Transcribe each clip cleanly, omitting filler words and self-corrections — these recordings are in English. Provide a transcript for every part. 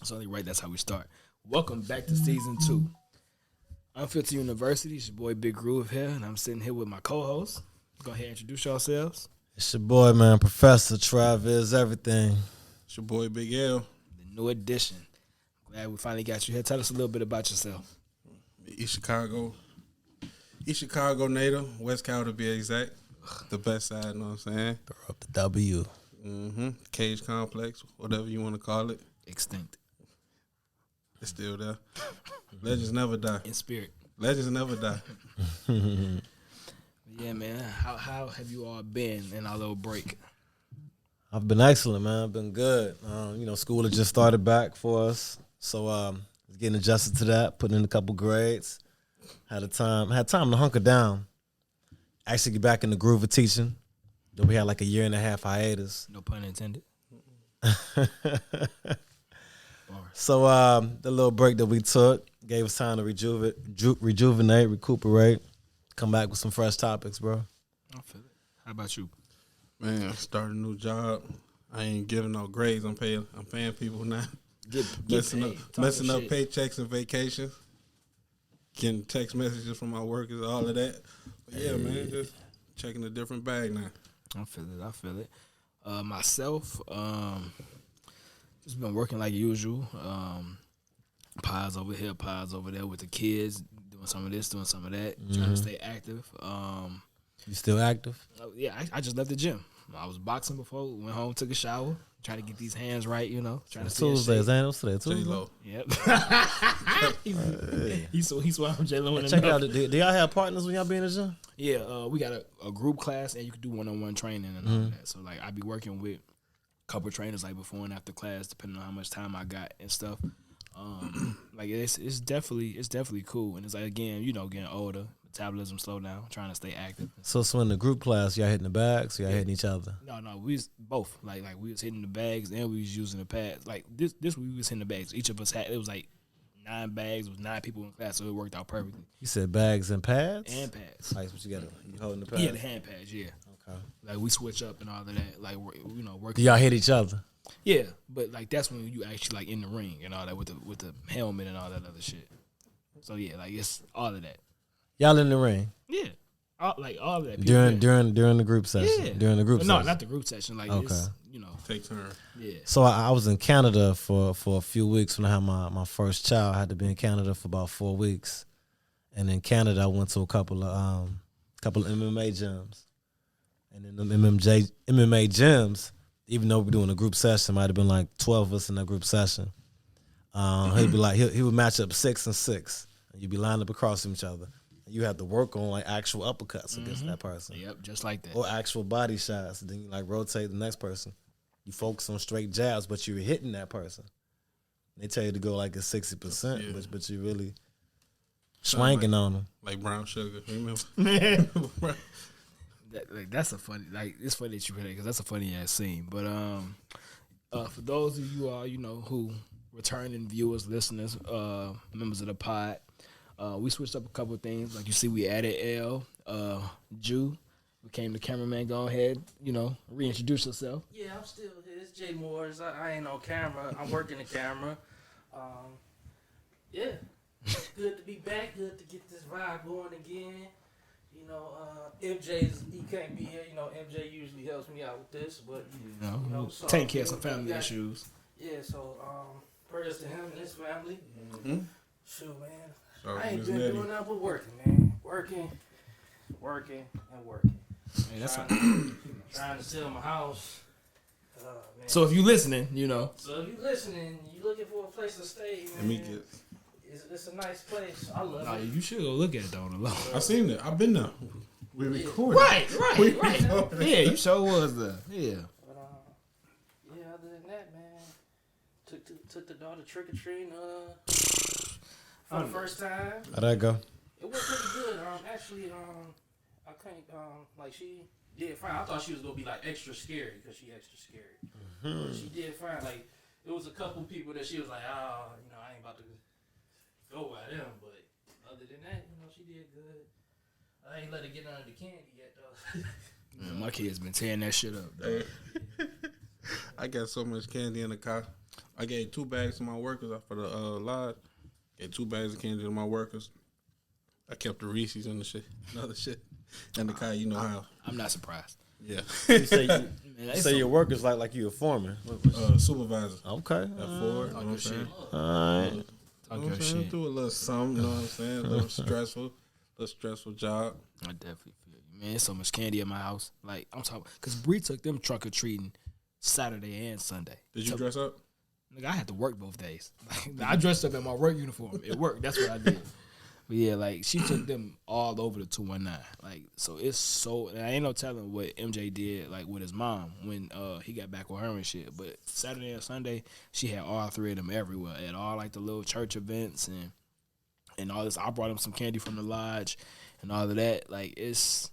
It's only right that's how we start. Welcome back to season 2. Unfiltered University. It's your boy Big Groove here, and I'm sitting here with my co-host. Go ahead and introduce yourselves. It's your boy, man, Professor Travis, everything. It's your boy Big L. The new edition. Glad we finally got you here. Tell us a little bit about yourself. East Chicago native, West Cal to be exact. The best side, you know what I'm saying? Throw up the W. Cage complex, whatever you want to call it. Extinct. It's still there. Legends never die. In spirit. Legends never die. Yeah, man. How have you all been in our little break? I've been excellent, man. I've been good. School has just started back for us. So getting adjusted to that, putting in a couple grades. Had time to hunker down. Actually get back in the groove of teaching. Then we had like a year and a half hiatus. No pun intended. So the little break that we took gave us time to rejuvenate, recuperate, come back with some fresh topics, bro. I feel it. How about you? Man, started a new job. I ain't giving no grades. I'm paying people now. Messing up paychecks and vacations. Getting text messages from my workers, all of that. But yeah, man, just checking a different bag now. I feel it. Myself, just been working like usual. Pies over here, pies over there with the kids, doing some of this, doing some of that, trying to stay active. You still active? Yeah, I just left the gym. I was boxing before, went home, took a shower, trying to get these hands right, trying to Tuesdays, ain't it? Tuesday. J-Lo. Yep. He's why I'm J-Lo. Check out, do y'all have partners when y'all be in the gym? Yeah, we got a group class, and you can do one-on-one training and all of that. So, like, I be working with a couple trainers, like, before and after class, depending on how much time I got and stuff. Like, it's definitely cool. And it's like, again, getting older, metabolism slow down, trying to stay active. So in the group class, y'all hitting the bags, or y'all hitting each other? No, we was both. Like we was hitting the bags and we was using the pads. Like this we was hitting the bags. Each of us it was like 9 bags. It was 9 people in class, so it worked out perfectly. You said bags and pads? And pads. Like what you got? You holding the pads? Yeah, the hand pads, yeah. Okay. Like we switch up and all of that. Like working. Do y'all hit each other? Yeah, but like that's when you actually like in the ring and all that with the helmet and all that other shit. So yeah, like it's all of that. Y'all in the ring? Yeah. All of that. During the group session? Yeah. During the group session? No, not the group session. Like, okay. It's, Take turn. Yeah. So I was in Canada for a few weeks when I had my first child. I had to be in Canada for about 4 weeks. And in Canada, I went to a couple of MMA gyms. And in the MMA gyms, even though we're doing a group session, might have been like 12 of us in that group session. He'd be like, he would match up 6 and 6. And you'd be lined up across from each other. You have to work on like actual uppercuts against that person. Yep, just like that. Or actual body shots. And then you like rotate the next person. You focus on straight jabs, but you're hitting that person. They tell you to go like a 60%, but you're really swinging on them. Like brown sugar, remember? That's a funny. Like it's funny that you hear that because that's a funny ass scene. But for those of you all who returning viewers, listeners, members of the pod. We switched up a couple of things. Like you see, we added L. Jew became the cameraman. Go ahead, reintroduce yourself. Yeah, I'm still here. It's Jay Moores. I ain't on camera. I'm working the camera. Yeah, good to be back. Good to get this vibe going again. MJ he can't be here. MJ usually helps me out with this, but so take care of some family issues. Yeah, so prayers to him and his family. Mm-hmm. Shoot, man. So I ain't been doing nothing but working, man. Working. Hey, that's trying to sell my house. Man. So if you listening, So if you listening, you looking for a place to stay, man. It's a nice place. I love it. You should go look at it though. I seen it. I've been there. We recorded. Right. Yeah, you sure was there. Yeah. But other than that, man, took the daughter trick or treating for the first time. How'd that go? It went pretty good. Actually, I can't she did fine. I thought she was gonna be like extra scary because she extra scary. But she did fine. Like it was a couple people that she was like, I ain't about to go by them. But other than that, she did good. I ain't let her get under the candy yet though. Man, my kid's been tearing that shit up. I got so much candy in the car. I gave 2 bags to my workers for the lodge. Gave 2 bags of candy to my workers. I kept the Reese's and the shit, another shit in the car. You know how. I'm not surprised. Yeah. You say your workers like you a foreman. Supervisor. Okay. At Ford. You know what I'm saying? All right. Talk your shit. Do a little something. You know what I'm saying? A little stressful job. I definitely feel you, man. There's so much candy in my house. Like, I'm talking, because Bree took them trick or treating Saturday and Sunday. Did you dress up? Nigga, I had to work both days. I dressed up in my work uniform. It worked. That's what I did. But yeah, like, she took them all over the 219. Like, so it's so, and I ain't no telling what MJ did, like, with his mom when he got back with her and shit. But Saturday and Sunday, she had all 3 of them everywhere at all, like, the little church events and all this. I brought them some candy from the lodge and all of that. Like, it's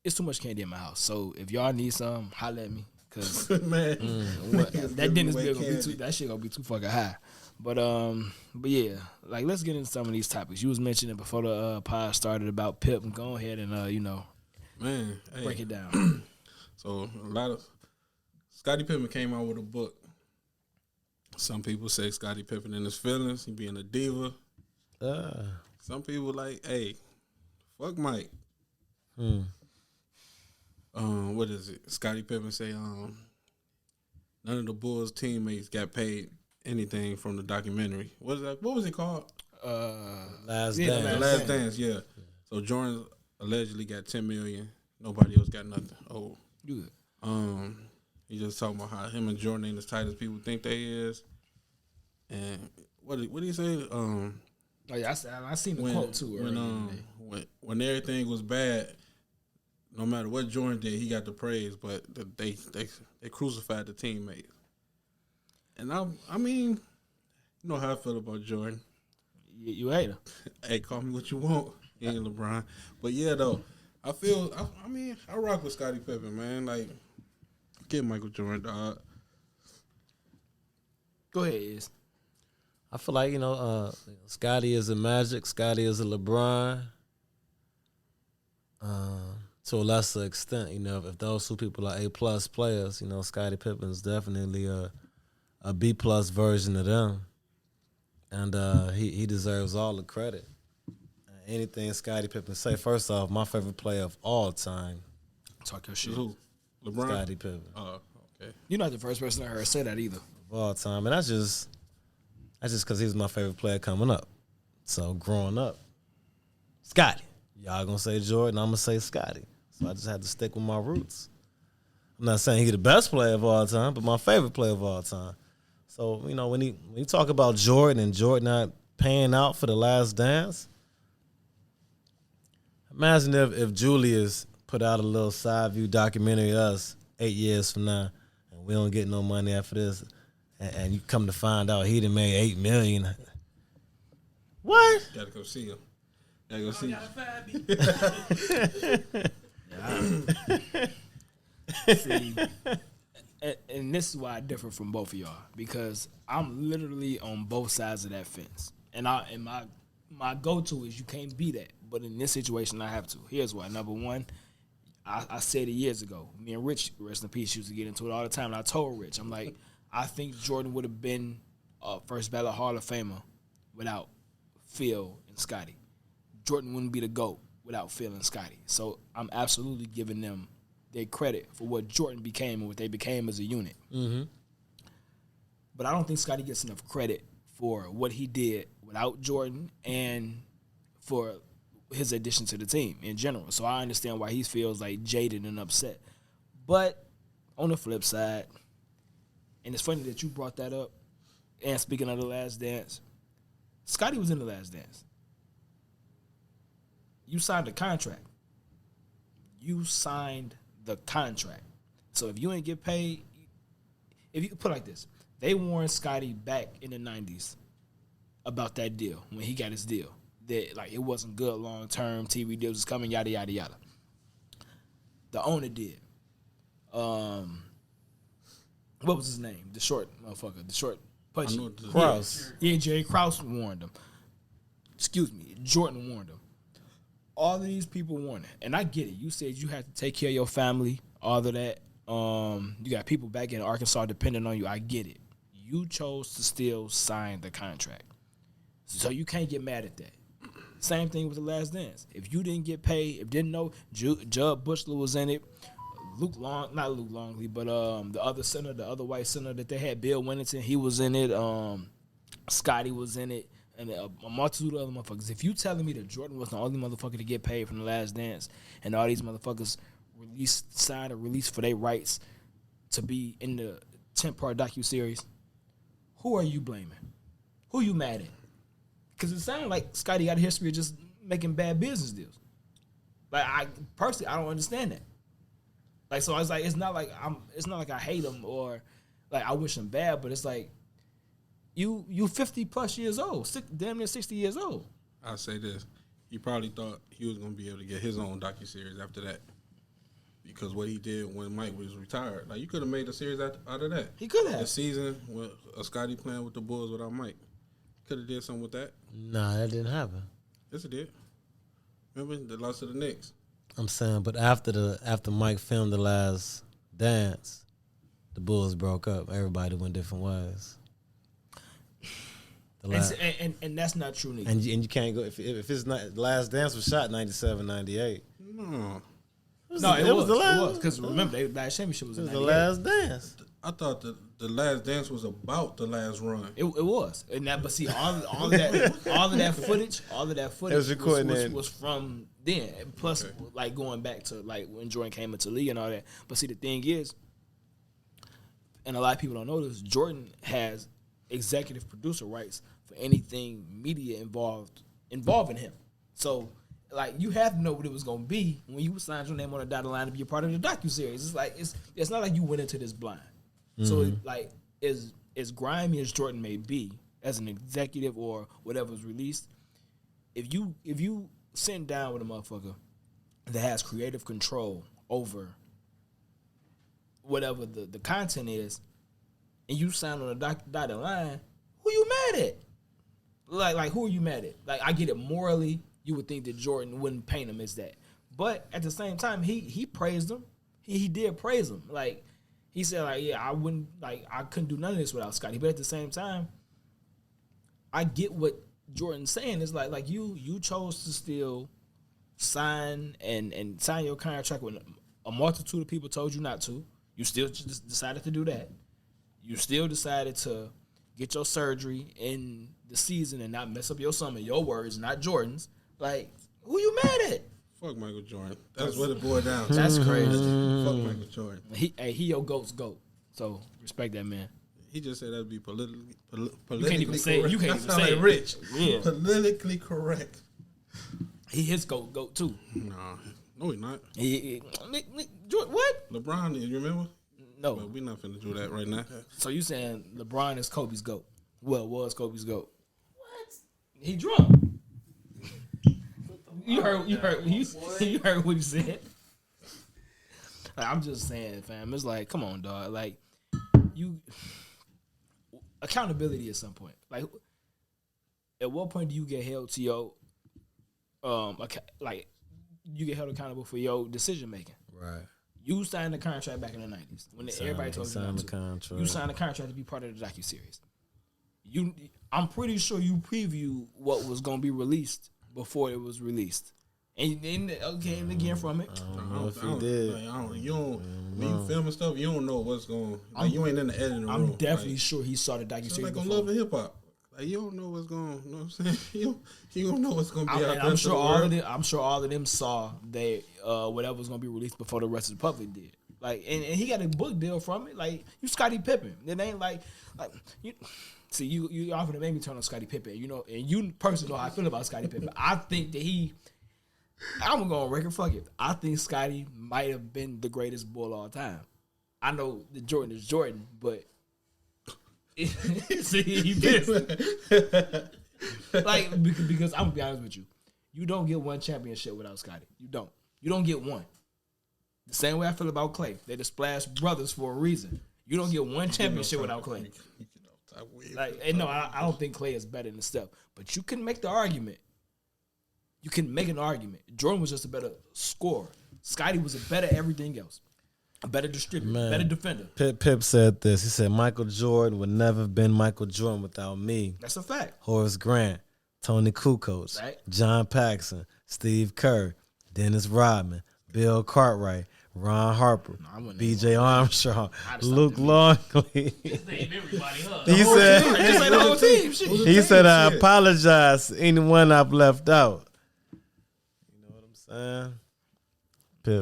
too much candy in my house. So if y'all need some, holla at me. Cause man, that Dennis bill gonna be that shit gonna be too fucking high. But yeah, like, let's get into some of these topics. You was mentioning before the pod started about Pip, and go ahead and man, break it down. So a lot of Scottie Pippen came out with a book. Some people say Scottie Pippen in his feelings, he being a diva. Some people like, hey, fuck Mike. What is it? Scottie Pippen say, none of the Bulls teammates got paid anything from the documentary. What is that? What was it called? Last Dance. Dance. The Last Dance, yeah. So Jordan allegedly got $10 million. Nobody else got nothing. Oh, Good. He just talking about how him and Jordan ain't as tight as people think they is. And what did he say? Oh yeah, I seen the quote too. When everything was bad, no matter what Jordan did, he got the praise, but they crucified the teammates. And I mean, you know how I feel about Jordan. You hate him. Hey, call me what you want. He ain't LeBron. But yeah, though, I rock with Scottie Pippen, man. Like, get Michael Jordan, dog. Go ahead, Iz. I feel like, Scottie is a Magic, Scottie is a LeBron. To a lesser extent, if those 2 people are A+ players, Scottie Pippen's definitely a B+ version of them. And he deserves all the credit. Anything Scottie Pippen say, first off, my favorite player of all time. Talk your shit. Who? LeBron? Scottie Pippen. Oh, okay. You're not the first person I heard say that either. Of all time. And that's just because he was my favorite player coming up. So growing up, Scottie. Y'all gonna say Jordan, I'm gonna say Scottie. So I just had to stick with my roots. I'm not saying he's the best player of all time, but my favorite player of all time. So, when you talk about Jordan and Jordan not paying out for The Last Dance, imagine if Julius put out a little side view documentary of us 8 years from now, and we don't get no money after this, and you come to find out he done made $8 million. What? Gotta go see him. Gotta go see him. See, and this is why I differ from both of y'all, because I'm literally on both sides of that fence, and my go-to is you can't be that, but in this situation I have to. Here's why. Number one, I said it years ago. Me and Rich, rest in peace, used to get into it all the time, and I told Rich, I'm like, I think Jordan would have been a first ballot Hall of Famer without Phil and Scottie. Jordan wouldn't be the GOAT without Phil and Scottie. So I'm absolutely giving them their credit for what Jordan became and what they became as a unit. Mm-hmm. But I don't think Scottie gets enough credit for what he did without Jordan and for his addition to the team in general. So I understand why he feels like jaded and upset. But on the flip side, and it's funny that you brought that up, and speaking of The Last Dance, Scottie was in The Last Dance. You signed a contract. So if you ain't get paid, if you put it like this, they warned Scottie back in the 90s about that deal when he got his deal. That like it wasn't good long term, TV deals was coming, yada yada yada. The owner did. What was his name? The short motherfucker, the short pudgy. Krause. Yeah, Jerry Krause warned him. Excuse me, Jordan warned him. All of these people warned him. And I get it. You said you had to take care of your family, all of that. You got people back in Arkansas depending on you. I get it. You chose to still sign the contract, so you can't get mad at that. Same thing with The Last Dance. If you didn't get paid, if didn't know, Judd Bushler was in it. Not Luke Longley, but the other center, the other white center that they had, Bill Winnington, he was in it. Scotty was in it, and a multitude of other motherfuckers. If you telling me that Jordan was the only motherfucker to get paid from The Last Dance, and all these motherfuckers signed a release for their rights to be in the 10-part docuseries, who are you blaming? Who you mad at? Because it sounded like Scotty got a history of just making bad business deals. Like, I don't understand that. Like, so I was like, it's not like I hate him or like I wish him bad, but it's like you 50 plus years old, damn near 60 years old. I'll say this: he probably thought he was gonna be able to get his own docuseries after that, because what he did when Mike was retired, like you could have made a series out of that. He could have. The season with Scotty playing with the Bulls without Mike, could have did something with that. Nah, that didn't happen. Yes, it did. Remember the loss of the Knicks. I'm saying, but after Mike filmed The Last Dance, the Bulls broke up. Everybody went different ways. And that's not true, nigga. And you can't go if it's not Last Dance was shot 97, 98. No, it was the last. Because remember, the last championship was in The Last Dance. I thought the Last Dance was about the last run. It was, and that. But see, all of that footage was from then. Plus, like going back to like when Jordan came into the league and all that. But see, the thing is, and a lot of people don't know this, Jordan has executive producer rights for anything media involving him. So, like, you have to know what it was gonna be when you signed your name on a dotted line to be a part of the docuseries. It's like it's not like you went into this blind. Mm-hmm. So, like, as grimy as Jordan may be as an executive or whatever's released, if you sit down with a motherfucker that has creative control over whatever the content is, and you sign on a dotted line, who you mad at? Like who are you mad at? Like, I get it morally. You would think that Jordan wouldn't paint him as that, but at the same time, he praised him. He did praise him. Like, he said, like, yeah, I couldn't do none of this without Scotty. But at the same time, I get what Jordan's saying. It's like you chose to still sign and sign your contract when a multitude of people told you not to. You still just decided to do that. You still decided to get your surgery in the season and not mess up your summer. Your words, not Jordan's. Like, who you mad at? Fuck Michael Jordan. That's what it boiled down to. That's crazy. Fuck Michael Jordan. He your GOAT's GOAT. So respect that man. He just said that'd be politically you can't even say correct. it. You can't even say like it. Rich. Yeah. Politically correct. He his GOAT too. Nah, no, he not. What? LeBron, you remember? No. Well, we not finna do that right now. So you saying LeBron is Kobe's GOAT? Well, was Kobe's GOAT? What? He drunk. You heard what he said. Like, I'm just saying, fam. It's like, come on, dog. Like, accountability at some point. Like, at what point do you get held to your you get held accountable for your decision making? Right. You signed the contract back in the 90s when everybody told you not to. You signed the contract to be part of the docuseries. I'm pretty sure you previewed what was going to be released before it was released. And again from it. I don't know if he did. When you filming stuff, you don't know what's going on. You ain't in the editing room. I'm definitely sure he saw the docuseries. It's like before. on Love and Hip Hop. Like, you don't know what's going on. You know what I'm saying? You don't know what's going to be out there. I'm sure all of them saw that whatever was going to be released before the rest of the public did. Like, and he got a book deal from it. Like, you Scottie Pippen. It ain't like you. See, you often made me turn on Scottie Pippen. You know, and you personally know how I feel about Scottie Pippen. I think that I'm gonna go on record. Fuck it. I think Scottie might have been the greatest Bull of all time. I know that Jordan is Jordan, but see, he missed. Like, because I'm gonna be honest with you, you don't get one championship without Scottie. You don't. You don't get one. The same way I feel about Clay. They're the Splash Brothers for a reason. You don't get one championship without Clay. Like, and no, I don't think Clay is better than Steph, but you can make the argument. You can make an argument. Jordan was just a better scorer. Scottie was a better everything else. A better distributor, better defender. Pip said this. He said, Michael Jordan would never have been Michael Jordan without me. That's a fact. Horace Grant, Tony Kukoc, right. John Paxson, Steve Kerr, Dennis Rodman, Bill Cartwright, Ron Harper, B.J. Armstrong, Luke Longley. He said, I apologize to anyone I've left out. You know what I'm saying?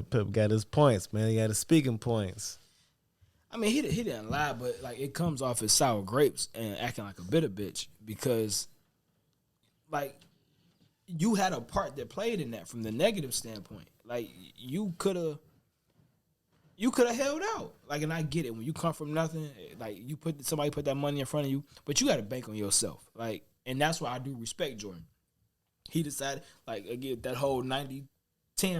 Pip got his points, man. He got his speaking points. I mean, he didn't lie, but like it comes off as sour grapes and acting like a bitter bitch because, like, you had a part that played in that from the negative standpoint. Like you could have held out. Like, and I get it when you come from nothing. Like somebody put that money in front of you, but you got to bank on yourself. Like, and that's why I do respect Jordan. He decided, like, again, that whole 90-10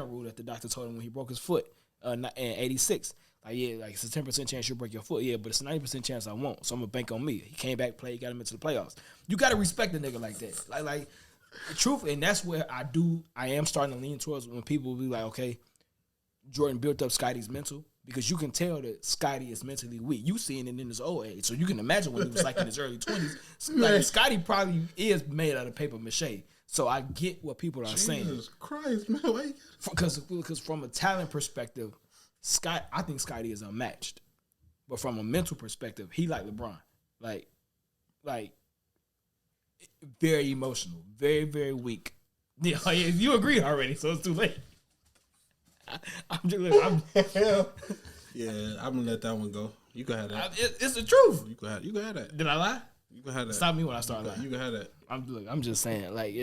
rule that the doctor told him when he broke his foot in 86. Like, yeah, like it's a 10% chance you'll break your foot. Yeah, but it's a 90% chance I won't. So I'm gonna bank on me. He came back, played, got him into the playoffs. You gotta respect a nigga like that. Like the truth, and that's where I am starting to lean towards when people be like, okay, Jordan built up Scotty's mental. Because you can tell that Scotty is mentally weak. You seen it in his old age. So you can imagine when he was like in his early 20s. Like Scotty probably is made out of paper mache. So I get what people are saying. Jesus Christ, man. Because from a talent perspective, I think Scotty is unmatched. But from a mental perspective, he like LeBron. Like very emotional. Very, very weak. Yeah, you agreed already, so it's too late. I'm gonna let that one go. You can have that. It's the truth. You can have that. Did I lie? You can have that. Stop me when I start lying. You can have that. I'm just saying, like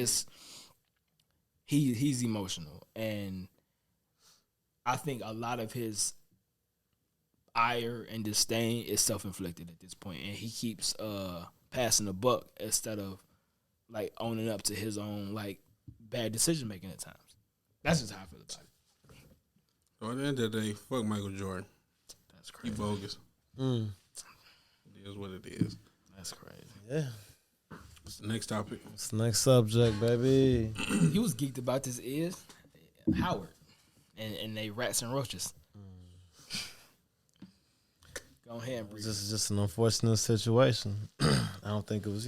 he's emotional, and I think a lot of his ire and disdain is self-inflicted at this point, and he keeps passing the buck instead of like owning up to his own like bad decision making at times. That's just how I feel about it. So at the end of the day, fuck Michael Jordan. That's crazy. He bogus. It is what it is. That's crazy. Yeah. What's the next topic? What's the next subject, baby? He was geeked about this is Howard and they rats and roaches. Go ahead and breathe. This is just an unfortunate situation. I don't think it was,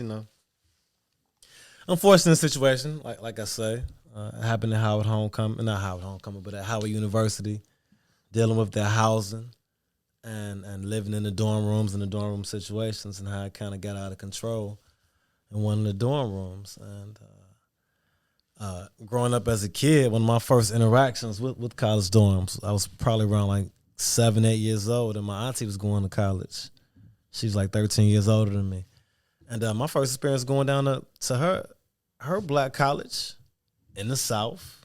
unfortunate situation. Like I say. It happened at Howard Homecoming, not Howard Homecoming, but at Howard University, dealing with their housing and living in the dorm rooms and the dorm room situations and how it kind of got out of control in one of the dorm rooms. And growing up as a kid, one of my first interactions with college dorms, I was probably around like 7, 8 years old, and my auntie was going to college. She was like 13 years older than me. And my first experience going down to her black college, in the South,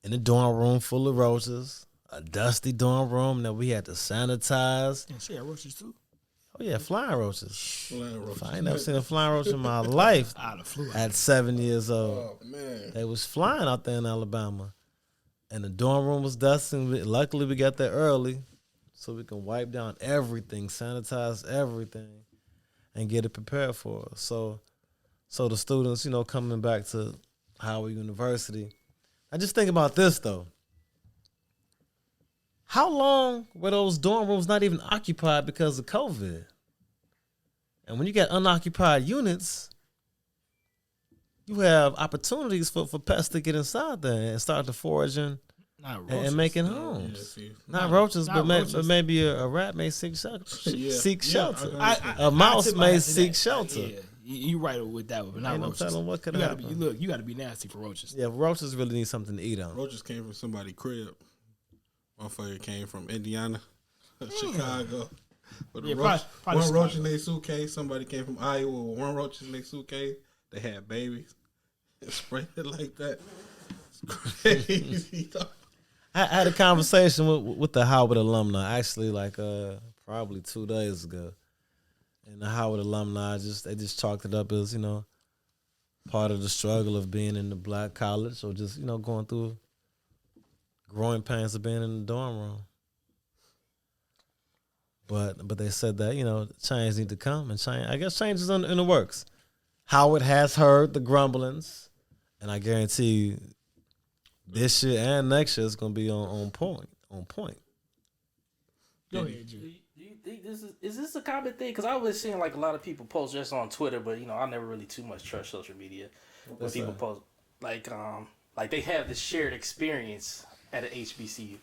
in a dorm room full of roaches, a dusty dorm room that we had to sanitize. Yeah, she had roaches too. Oh yeah, flying roaches. Flying roaches. I ain't never seen a flying roach in my life. At 7 years old. Oh man, they was flying out there in Alabama, and the dorm room was dusty. Luckily, we got there early, so we can wipe down everything, sanitize everything, and get it prepared for us. So the students, coming back to Howard University. I just think about this though. How long were those dorm rooms not even occupied because of COVID? And when you got unoccupied units, you have opportunities for pests to get inside there and start to forage and making homes. Not roaches, but maybe a rat may seek shelter. A mouse may seek shelter. Yeah. You right with that one, but not roaches. What could happen. You got to be nasty for roaches. Yeah, roaches really need something to eat on. Roaches came from somebody's crib. Motherfucker came from Indiana, Chicago. But one roach in their suitcase. Somebody came from Iowa with one roach in their suitcase. They had babies. And sprayed it like that. It's crazy. I had a conversation with the Howard alumni, actually, like probably 2 days ago. And the Howard alumni they just chalked it up as, part of the struggle of being in the black college or just, going through growing pains of being in the dorm room. But they said that, change need to come and change. I guess change is in the works. Howard has heard the grumblings, and I guarantee you this year and next year is going to be on point. Go ahead, Drew. Do you think this is this a common thing? Because I was seeing like a lot of people post just on Twitter, but I never really too much trust social media. When people post like they have this shared experience at an HBCU.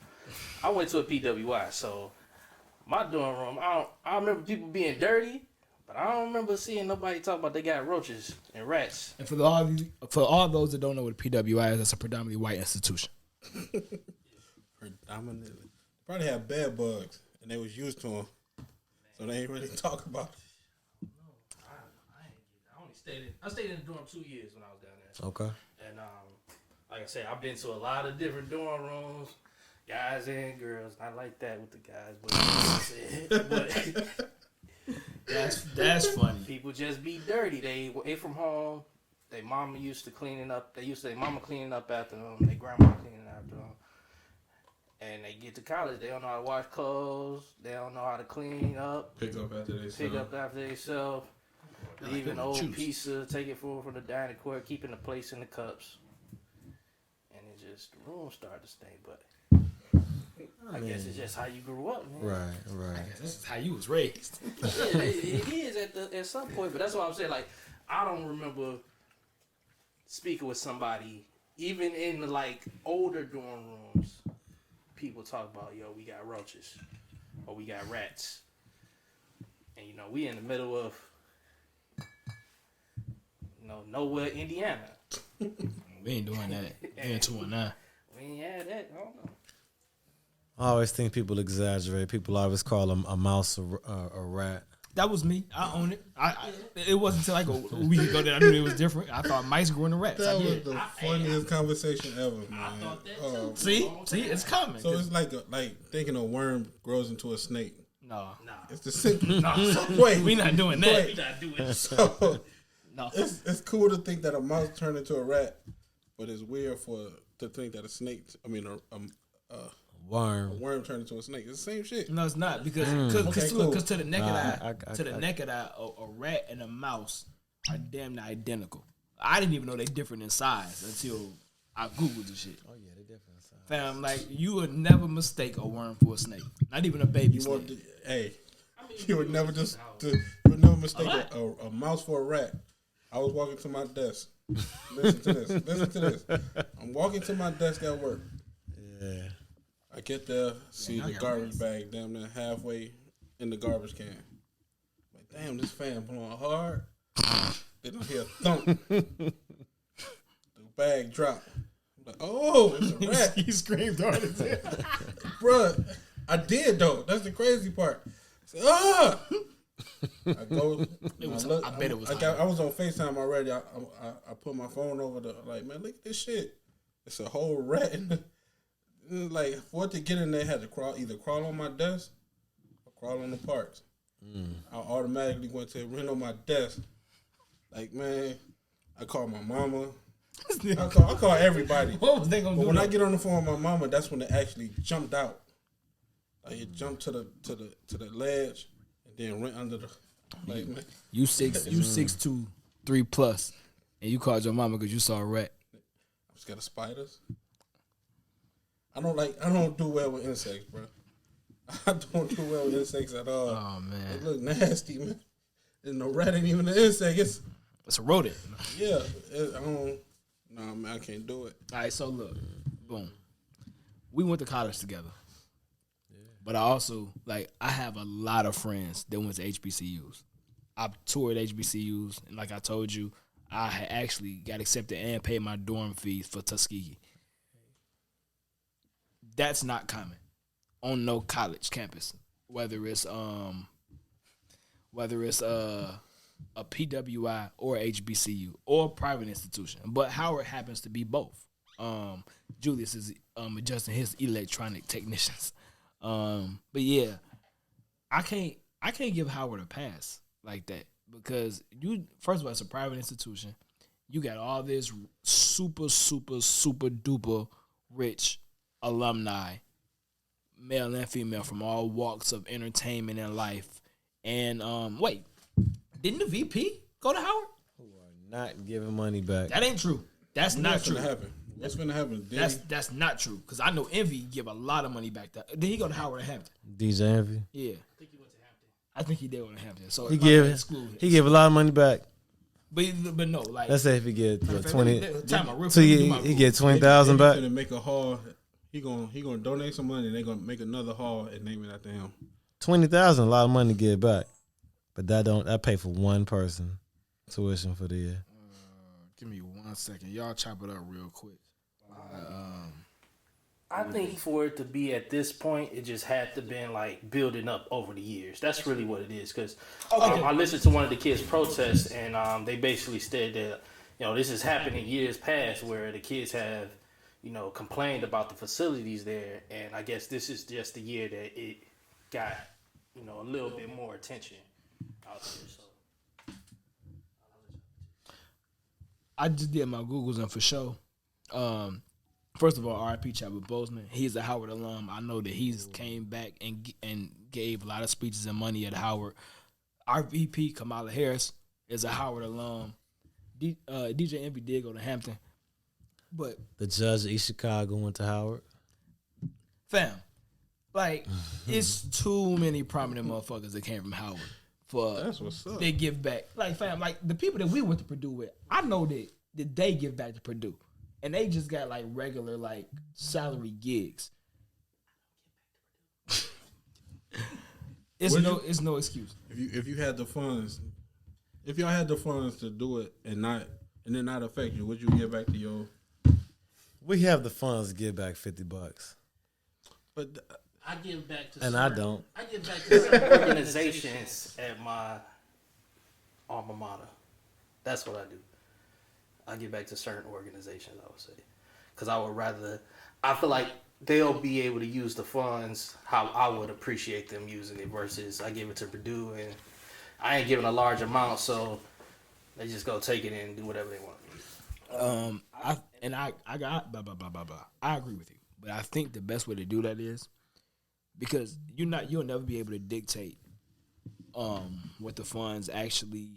I went to a PWI, so my dorm room, I remember people being dirty, but I don't remember seeing nobody talk about they got roaches and rats. And for all those that don't know what a PWI is, that's a predominantly white institution. Predominantly. Probably have bed bugs, and they was used to them, so they ain't really talk about it. I stayed in the dorm 2 years when I was down there. Okay. And like I said, I've been to a lot of different dorm rooms, guys and girls. Not like that with the guys, but That's funny. people just be dirty. They from home. Their mama used to cleaning up. They used to their mama cleaning up after them. Their grandma cleaning after them. And they get to college, they don't know how to wash clothes. They don't know how to clean up. Pick up after themselves. Leave an old pizza, take it from the dining court, keeping the plates in the cups. And it just, the room started to stink. But I guess it's just how you grew up, man. Right. I guess this is how you was raised. Yeah, it is at some point. But that's what I'm saying. Like, I don't remember speaking with somebody, even in the, like, older dorm rooms. People talk about, we got roaches or we got rats. And, we in the middle of, nowhere, Indiana. We ain't doing that. We ain't 219. We ain't had that. I don't know. I always think people exaggerate. People always call them a mouse or a rat. That was me. I own it. It wasn't until like a week ago that I knew it was different. I thought mice grew into rats. That was the funniest conversation ever, man. I thought that too. See, it's coming. So it's like thinking a worm grows into a snake. No. It's the simple. No. Wait, we not doing that. We not doing it. So No. it's cool to think that a mouse turned into a rat, but it's weird to think that a worm turned into a snake. It's the same shit. No, it's not because to the naked eye, a rat and a mouse are damn near identical. I didn't even know they different in size until I googled the shit. Oh yeah, they different in size. Fam, like you would never mistake a worm for a snake. Not even a baby snake. You would never mistake a mouse for a rat. I was walking to my desk. Listen to this. I'm walking to my desk at work. Yeah. I get there, see the garbage bag damn near halfway in the garbage can. Like, damn, this fan blowing hard. Then I hear a thump. The bag drop. I'm like, oh, it's a rat. He screamed hard as hell. Bruh, I did though. That's the crazy part. I said, ah! I go. I bet it was. I was on FaceTime already. I put my phone over man, look at this shit. It's a whole rat in the. Like, for it to get in there, I had to either crawl on my desk or crawl on the parts. I automatically went to rent on my desk. Like, man, I called my mama. I call everybody. What was they gonna do? When I get on the phone with my mama, that's when it actually jumped out. Like, it jumped to the ledge and then went under the. Like, man, you 6'2", 3+, and you called your mama because you saw a rat. I'm scared of spiders. I don't do well with insects, bro. I don't do well with insects at all. Oh man, they look nasty, man. And the rat ain't even an insect. It's a rodent. Yeah, man, I can't do it. All right, so look, boom. We went to college together, but I also I have a lot of friends that went to HBCUs. I've toured HBCUs, and like I told you, I had actually got accepted and paid my dorm fees for Tuskegee. That's not common on no college campus, whether it's a PWI or HBCU or private institution. But Howard happens to be both. Julius is adjusting his electronic technicians. But yeah, I can't give Howard a pass like that because first of all, it's a private institution. You got all this super, super, super duper rich alumni, male and female, from all walks of entertainment and life. And wait, didn't the VP go to Howard? Who are not giving money back? That ain't true. That's not true. What's gonna happen? That's not true because I know Envy give a lot of money back. Did he go to Howard or Hampton? DJ Envy. Yeah, I think he went to Hampton. I think he did go to Hampton. So He give a lot of money back. But no, like let's say if he get 20, so he get 20,000 back. Gonna make a hall. He gonna donate some money. And they gonna make another hall and name it after him. 20,000, a lot of money to get back, but that pay for one person tuition for the year. Give me 1 second, y'all chop it up real quick. I think for it to be at this point, it just had to been like building up over the years. That's really what it is. Because I listened to one of the kids' protests, and they basically said that this has happened in years past where the kids have complained about the facilities there, and I guess this is just the year that it got a little bit more attention out there. So I just did my Googles and for sure. First of all, R.I.P. Chadwick Boseman. He's a Howard alum. I know that he's came back and gave a lot of speeches and money at Howard. Our VP, Kamala Harris, is a Howard alum. DJ Envy did go to Hampton. But the judge of East Chicago went to Howard. Fam, like, it's too many prominent motherfuckers that came from Howard. That's what's up. They give back. Like, fam, like, the people that we went to Purdue with, I know that they give back to Purdue. And they just got like regular like salary gigs. It's no excuse. If you had the funds, if y'all had the funds to do it and it not affect you, would you give back to your? We have the funds to give back $50, but I give back to and I don't. I give back to certain organizations at my alma mater. That's what I do. I give back to certain organizations, I would say. Because I feel like they'll be able to use the funds how I would appreciate them using it versus I give it to Purdue and I ain't giving a large amount, so they just go take it and do whatever they want. I agree with you. But I think the best way to do that is because you'll never be able to dictate what the funds actually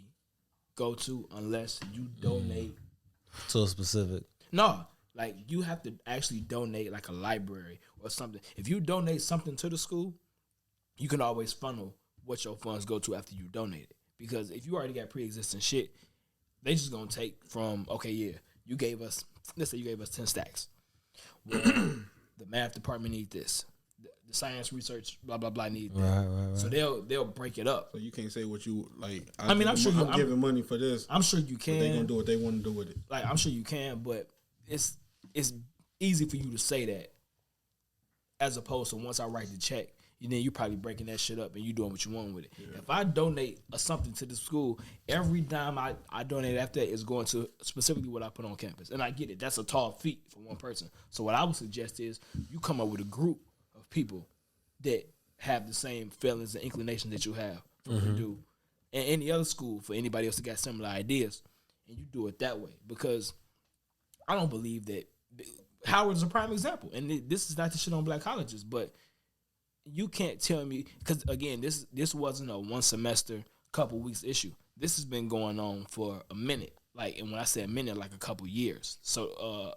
go to unless you donate to a specific. No, like you have to actually donate like a library or something. If you donate something to the school, you can always funnel what your funds go to after you donate it. Because if you already got pre-existing shit, they just gonna take from, okay, yeah, let's say you gave us 10 stacks. Well, the math department need this. The science research, blah blah blah, need that. Right. So they'll break it up. So you can't say what you like. I'm giving money for this. I'm sure you can. They gonna do what they want to do with it. Like I'm sure you can, but it's easy for you to say that, as opposed to once I write the check, then you probably breaking that shit up and you doing what you want with it. Yeah. If I donate something to the school, every dime I donate after that is going to specifically what I put on campus, and I get it. That's a tall feat for one person. So what I would suggest is you come up with a group of people that have the same feelings and inclinations that you have for Purdue and any other school for anybody else that got similar ideas, and you do it that way. Because I don't believe that Howard's a prime example, and this is not to shit on black colleges, but you can't tell me, because again, this wasn't a one semester, couple weeks issue. This has been going on for a minute. Like, and when I say a minute, like a couple years. So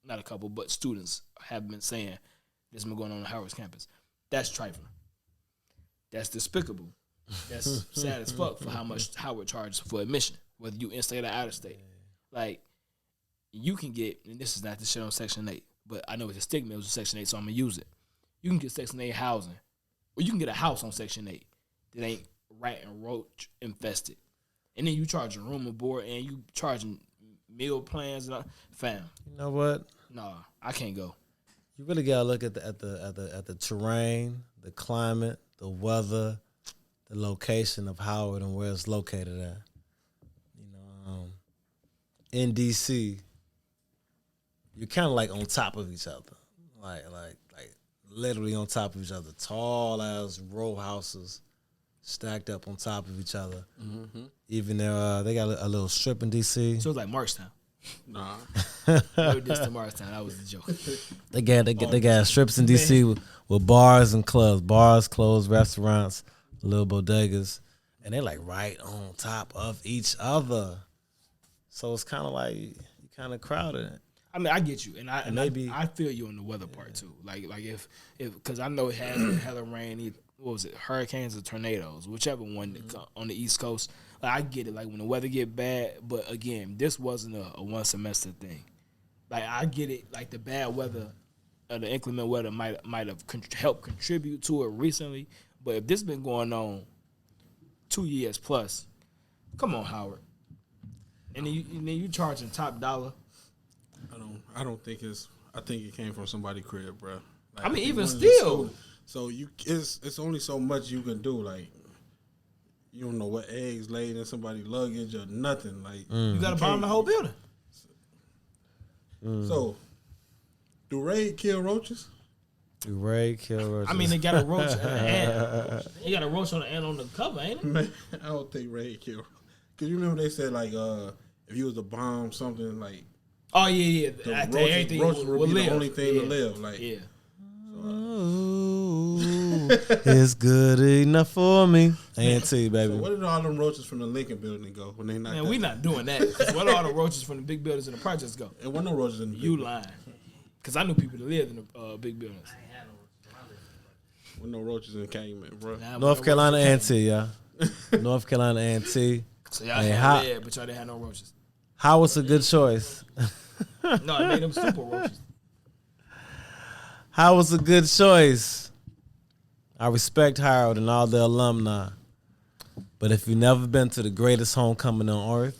not a couple, but students have been saying this has been going on Howard's campus. That's trifling. That's despicable. That's sad as fuck for how much Howard charges for admission, whether you in-state or out-of-state. Like, you can get, and this is not the shit on Section 8, but I know it's a stigma, it was Section 8, so I'm going to use it. You can get Section 8 housing, or you can get a house on Section 8 that ain't rat and roach infested. And then you charging room and board, and you charging meal plans and all. Fam. You know what? Nah, I can't go. You really gotta look at the terrain, the climate, the weather, the location of Howard and where it's located at. You know, in DC, you're kind of like on top of each other, like literally on top of each other. Tall ass row houses stacked up on top of each other. Mm-hmm. Even they got a little strip in DC. So it's like Markstown. Nah. No diss to Markstown. That was the joke. They got strips in DC with bars and clubs, bars, closed restaurants, little bodegas, and they're like right on top of each other. So it's kind of like you kind of crowded. I mean, I get you, and I feel you on the weather part too. Like if because I know it has been hella rain. What was it? Hurricanes or tornadoes, whichever one that on the East Coast. Like, I get it. Like when the weather get bad, but again, this wasn't a one semester thing. Like I get it. Like the bad weather, the inclement weather might have helped contribute to it recently. But if this been going on 2 years plus, come on, Howard. And then you charging top dollar. I don't think it's. I think it came from somebody's crib, bro. Like, I mean, even still. So it's only so much you can do. Like, you don't know what eggs laid in somebody's luggage or nothing. Like, you gotta bomb the whole building. So, do raid kill roaches? Do raid kill roaches? I mean, they got a roach on the ant. They got a roach on the ant on the cover, ain't it? Man, I don't think raid kill. Cause you remember they said like if you was to bomb something like. Oh yeah. The roaches would be the only thing to live. Like, yeah. Ooh, it's good enough for me. A&T, baby. So where did all them roaches from the Lincoln building go when they not? Man, we not doing that. Where did all the roaches from the big buildings in the projects go? And where no roaches in the You lying? Because I knew people that lived in the big buildings. With no roaches in Calumet, bro. North Carolina A&T, y'all. North Carolina A&T. So y'all had lead, but y'all didn't have no roaches. How was a good choice? No, it made them super roaches. How was a good choice? I respect Harold and all the alumni. But if you've never been to the greatest homecoming on earth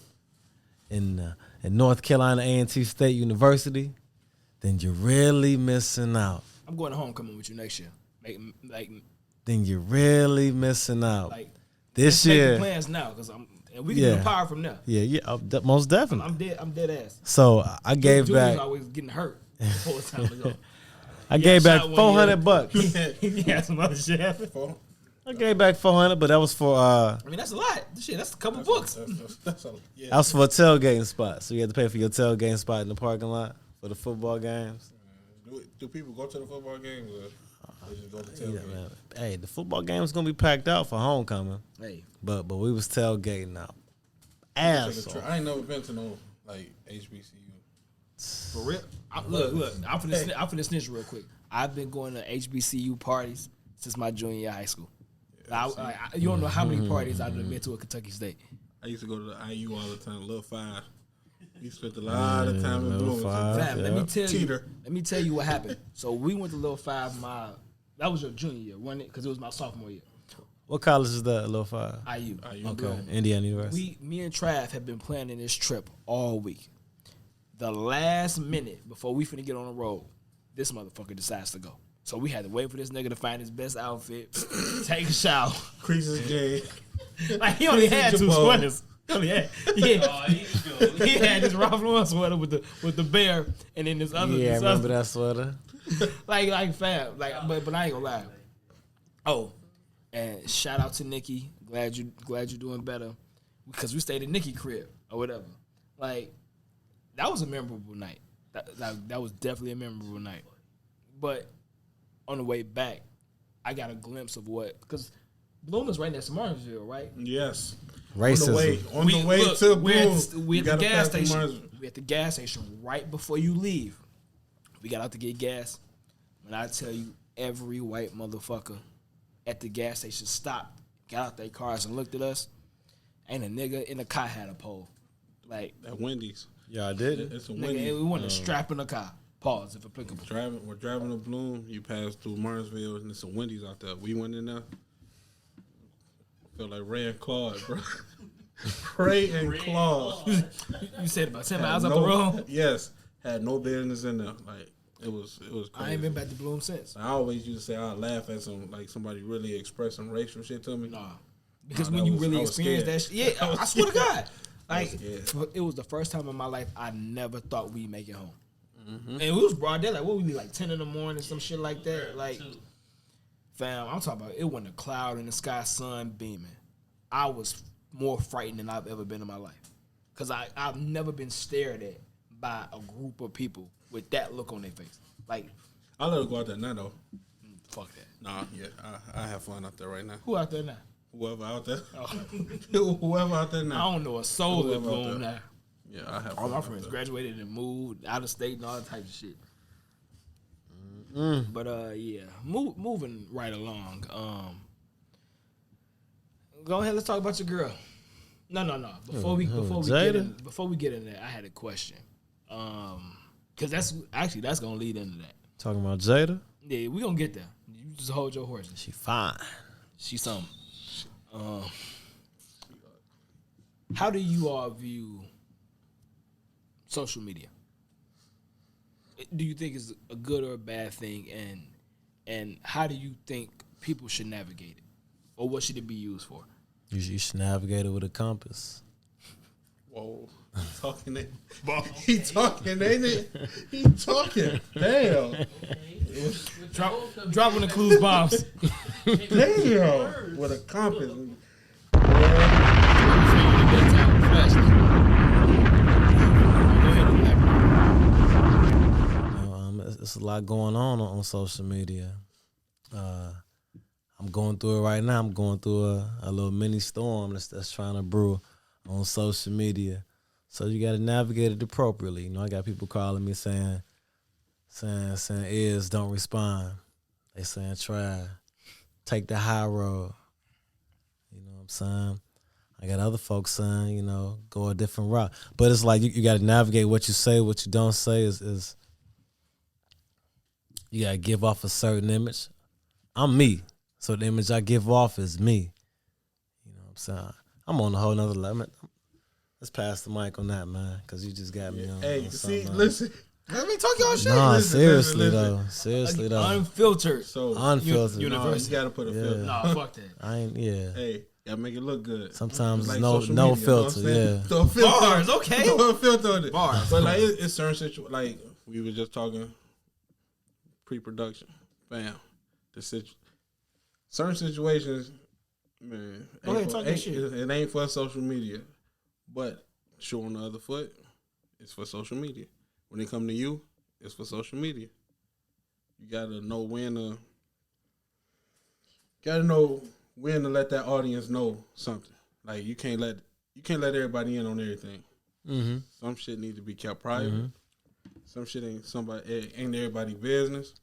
in North Carolina A&T State University, then you're really missing out. I'm going to homecoming with you next year. Then you're really missing out. Like this let's year. make the plans now because we can do power from there. Yeah, most definitely. I'm dead ass. So I gave Julius back. Always getting hurt the whole time ago. I gave back $400. Yeah, some other shit happened. I gave back $400, but that was for. I mean, that's a lot. Shit, that's a couple books. That's yeah. That was for a tailgating spot, so you had to pay for your tailgating spot in the parking lot for the football games. Do people go to the football games or they just go to tailgate? Yeah, man. Hey, the football game was gonna be packed out for homecoming. Hey, but we was tailgating out. I ain't never been to no like HBCU. For real? Look. I'm finna snitch real quick. I've been going to HBCU parties since my junior year of high school. Yeah, you don't know how many parties I've been to at Kentucky State. I used to go to the IU all the time, Little Five. We spent a lot of time in Bloomington. Let me tell you what happened. So we went to Little Five. That was your junior year, wasn't it? Because it was my sophomore year. What college is that, Little Five? IU. Okay, Indiana University. Me and Trav have been planning this trip all week. The last minute before we finna get on the road, this motherfucker decides to go. So we had to wait for this nigga to find his best outfit, take a shower. Creases J. Like he only had two sweaters. He only had he had this Ralph Lauren sweater with the bear, and then this other. Yeah, this remember other, that sweater? like fab, but I ain't gonna lie. Oh, and shout out to Nikki. Glad you're doing better, because we stayed at Nikki crib or whatever. Like that was a memorable night. That was definitely a memorable night. But on the way back, I got a glimpse of what, because Bloom is right next to Martinsville, right? Yes. Racism. On the way to Bloom. We're at the gas station. We're at the gas station right before you leave. We got out to get gas. When I tell you, every white motherfucker at the gas station stopped, got out their cars and looked at us. Ain't a nigga in the car had a pole. Like at Wendy's. Yeah, I did it. It's a nigga, Wendy's. we want to strap in the car. Pause if applicable. We're driving to Bloom. You pass through Martinsville, and it's a Wendy's out there. We went in there. Felt like Ray and Claude, bro. Ray and Claude. You said about 10 miles up the road? Yes. Had no business in there. Like it was crazy. I ain't been back to Bloom since. I always used to say I'd laugh at somebody really expressing racial shit to me. Nah. Because when you really experience that shit, yeah, I swear to God. Like, it was the first time in my life I never thought we'd make it home. Mm-hmm. And it was broad day, like, what we leave, like 10 in the morning, some shit like that. Like, fam, I'm talking about, it wasn't a cloud in the sky, sun beaming. I was more frightened than I've ever been in my life. Because I've never been stared at by a group of people with that look on their face. Like, I'll let it go out there now, though. Fuck that. Nah, yeah, I have fun out there right now. Who out there now? Whoever out there. Oh. Whoever out there now. I don't know a soul at Bloom now. Yeah, I have. All my friends graduated and moved out of state and all that type of shit. But yeah, moving right along. Go ahead. Let's talk about your girl. No. Before we get in there, I had a question. Because that's gonna lead into that. Talking about Jada? Yeah, we gonna get there. You just hold your horses. She fine. She's something. How do you all view social media? Do you think it's a good or a bad thing, and how do you think people should navigate it, or what should it be used for? You should navigate it with a compass. Whoa. He talking, ain't it? He talking. Damn. Dropping the clues bombs. Damn. With a compass. It's a lot going on social media. I'm going through it right now. I'm going through a little mini storm that's trying to brew on social media. So you got to navigate it appropriately. You know, I got people calling me saying, don't respond. They saying, try, take the high road. You know what I'm saying? I got other folks saying, go a different route. But it's like you got to navigate what you say, what you don't say is you got to give off a certain image. I'm me. So the image I give off is me. You know what I'm saying? I'm on a whole nother level. Let's pass the mic on that, man, because you just got me on. Hey, see, listen. Let me talk your shit. Nah, listen. Seriously though. Unfiltered. So Unfiltered. University. You got to put a filter. Nah, fuck that. I ain't, yeah. Hey, gotta make it look good. Sometimes like no media, filter, yeah. Throw a filter. Bars, okay. Throw a filter on it. Bars. But like it's certain situations. Like we were just talking pre-production. Bam. Certain situations, man. It ain't for social media, but showing the other foot, it's for social media. When it come to you, it's for social media. You gotta know when to let that audience know something. Like you can't let everybody in on everything. Mm-hmm. Some shit need to be kept private. Mm-hmm. Some shit ain't everybody's business.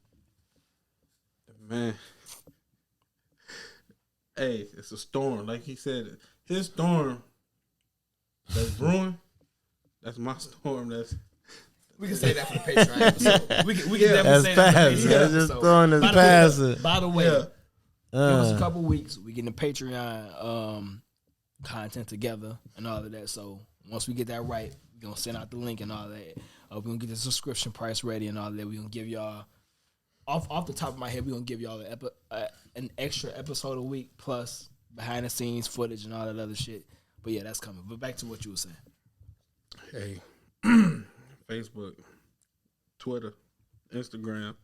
Man, hey, it's a storm. Like he said, his storm that's brewing. That's my storm. We can say that for the Patreon episode. We can definitely say that for the Patreon episode. Just throwing this past. By the way, give us a couple weeks. We getting the Patreon content together and all of that. So once we get that right, we're gonna send out the link and all that. We're gonna get the subscription price ready and all that. We're gonna give y'all off the top of my head, we're gonna give y'all an extra episode a week plus behind the scenes footage and all that other shit. But yeah, that's coming. But back to what you were saying. Hey, Facebook, Twitter, Instagram.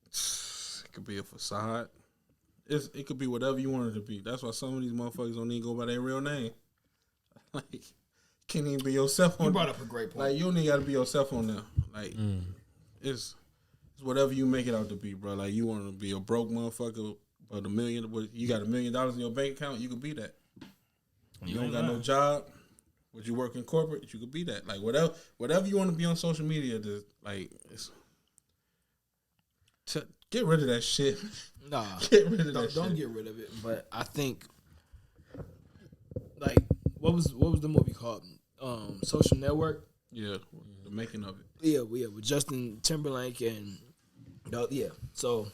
It could be a facade. It could be whatever you want it to be. That's why some of these motherfuckers don't even go by their real name. Like, can't even be yourself on. You brought up a great point. Like, you don't even got to be yourself on there. Like, it's whatever you make it out to be, bro. Like, you want to be a broke motherfucker, but you got $1 million in your bank account, you could be that. You don't got no job, but you work in corporate, you could be that. Like, whatever you want to be on social media, get rid of that shit. Nah, get rid of that shit. Don't get rid of it. But I think, like, what was the movie called? Social Network. Yeah, the making of it. Yeah, with Justin Timberlake and So,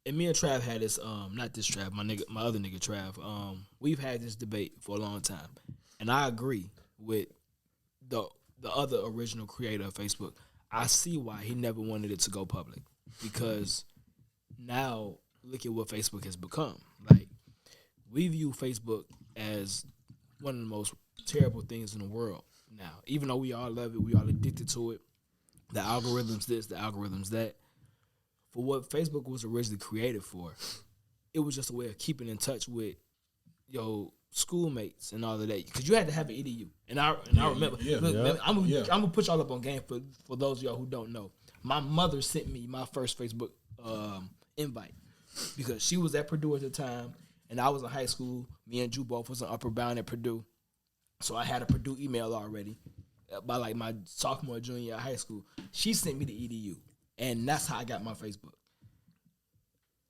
and me and Trav had this. Not this Trav, my other nigga Trav. We've had this debate for a long time, and I agree with the other original creator of Facebook. I see why he never wanted it to go public, because now look at what Facebook has become. Like, we view Facebook as one of the most terrible things in the world now. Even though we all love it, we all addicted to it. The algorithms this, the algorithms that. For what Facebook was originally created for, it was just a way of keeping in touch with your schoolmates and all of that. Because you had to have an EDU. And I remember. I'm going to put y'all up on game for those of y'all who don't know. My mother sent me my first Facebook invite because she was at Purdue at the time, and I was in high school. Me and Drew both was in Upper Bound at Purdue. So I had a Purdue email already by like my sophomore, junior year of high school. She sent me the EDU, and that's how I got my Facebook.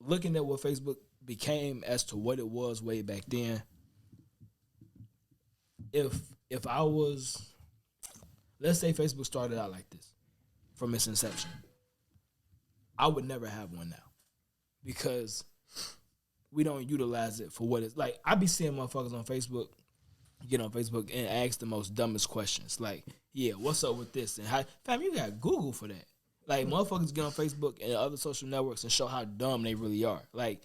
Looking at what Facebook became as to what it was way back then, if I was, let's say Facebook started out like this from its inception, I would never have one now because we don't utilize it for what it's like. I be seeing motherfuckers on Facebook, get on Facebook and ask the most dumbest questions. Like, yeah, what's up with this? And how, fam, you got Google for that. Like, motherfuckers get on Facebook and other social networks and show how dumb they really are. Like,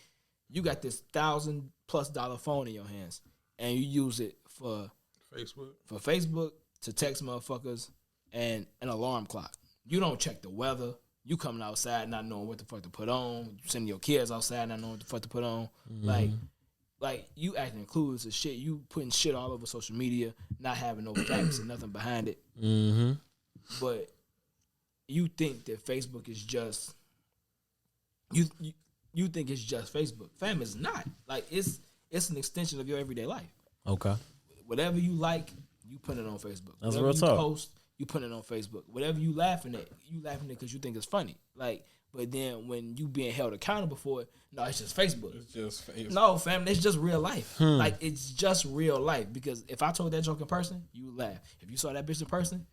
you got this $1,000+ phone in your hands and you use it for Facebook to text motherfuckers and an alarm clock. You don't check the weather. You coming outside not knowing what the fuck to put on. You sending your kids outside not knowing what the fuck to put on. Mm-hmm. Like you acting clueless as shit. You putting shit all over social media, not having no facts and nothing behind it. Mm-hmm. But you think that Facebook is just you think it's just Facebook. Fam, it's not. Like it's an extension of your everyday life. Okay. Whatever you like, you put it on Facebook. That's Whatever real you talk. post, you put it on Facebook. Whatever you laughing at because you think it's funny. Like, but then when you being held accountable for it, no, it's just Facebook. It's just Facebook. No, fam, it's just real life. Like, it's just real life. Because if I told that joke in person, you would laugh. If you saw that bitch in person,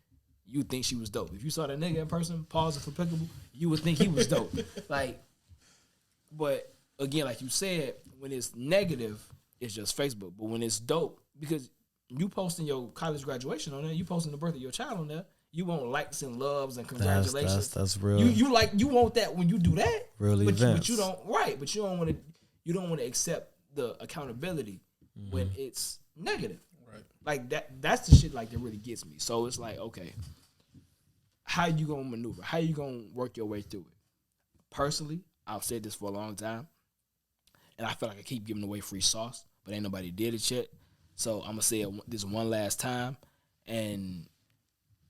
you would think she was dope. If you saw that nigga in person, pause if applicable, you would think he was dope. Like, but again, like you said, when it's negative, it's just Facebook. But when it's dope, because you posting your college graduation on there, you posting the birth of your child on there, you want likes and loves and congratulations. That's real. You want that when you do that. Real events. But you don't But you don't want to accept the accountability when it's negative. Right. Like that's the shit like that really gets me. So it's like, okay, how you gonna maneuver? How you gonna work your way through it? Personally, I've said this for a long time, and I feel like I keep giving away free sauce, but ain't nobody did it yet. So I'm gonna say this one last time and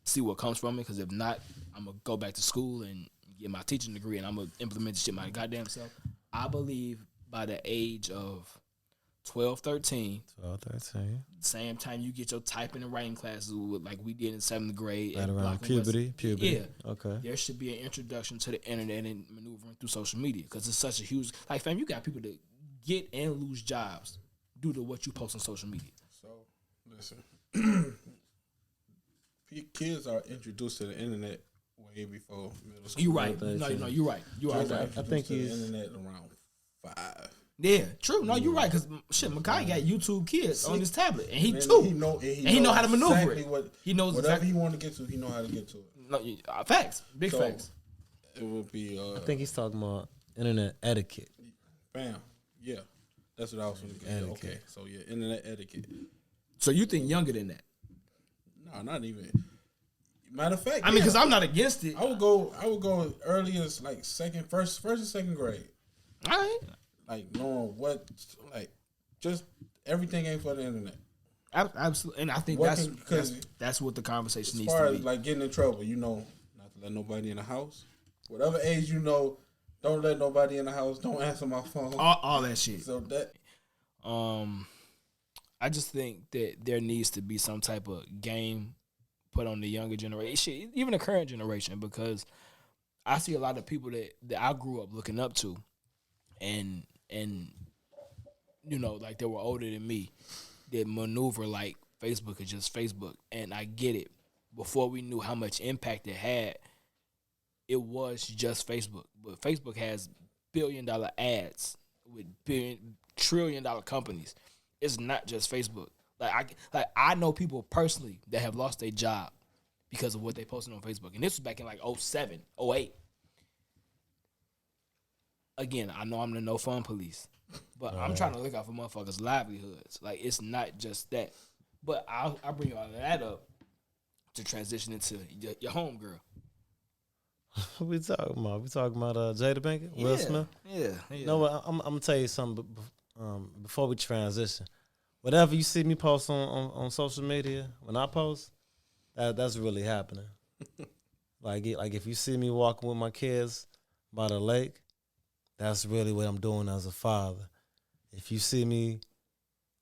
see what comes from it. Because if not, I'm gonna go back to school and get my teaching degree, and I'm gonna implement this shit my goddamn self. I believe by the age of 12, 13, same time you get your typing and writing classes, like we did in 7th grade. Right around puberty. Yeah. Okay. There should be an introduction to the internet and maneuvering through social media because it's such a huge, like, fam, you got people that get and lose jobs due to what you post on social media. So, listen. Kids are introduced to the internet way before middle school. You're right. No, you're right. You are right. I think he's to the internet around 5. Yeah, true. No, you're right. Because shit, Makai got YouTube Kids on his tablet, and he too. He know how to maneuver exactly it. He knows whatever exactly he want to get to. He know how to get to it. No, facts, big facts. It would be. I think he's talking about internet etiquette. Bam. Yeah, that's what I was going to get. Okay, so yeah, internet etiquette. So you think younger than that? No, not even. Matter of fact, I mean, because I'm not against it. I would go early as like first and second grade. All right. Like knowing what, like, just everything ain't for the internet. Absolutely, and I think that's what the conversation needs to be. As far as like getting in trouble, not to let nobody in the house. Whatever age don't let nobody in the house. Don't answer my phone. All that shit. So that, I just think that there needs to be some type of game put on the younger generation, even the current generation, because I see a lot of people that I grew up looking up to, and like they were older than me, that maneuver like Facebook is just Facebook, and I get it. Before we knew how much impact it had, it was just Facebook, but Facebook has billion-dollar ads with trillion-dollar companies. It's not just Facebook. I know people personally that have lost their job because of what they posted on Facebook. And this was back in like 07, 08. Again, I know I'm the no fun police, but I'm trying to look out for motherfuckers' livelihoods. Like, it's not just that. But I'll bring all of that up to transition into your homegirl. What we talking about? We talking about Jada Pinkett, Will Smith? Yeah. You know what? I'm gonna tell you something before we transition. Whatever you see me post on social media, when I post, that's really happening. like if you see me walking with my kids by the lake, that's really what I'm doing as a father. If you see me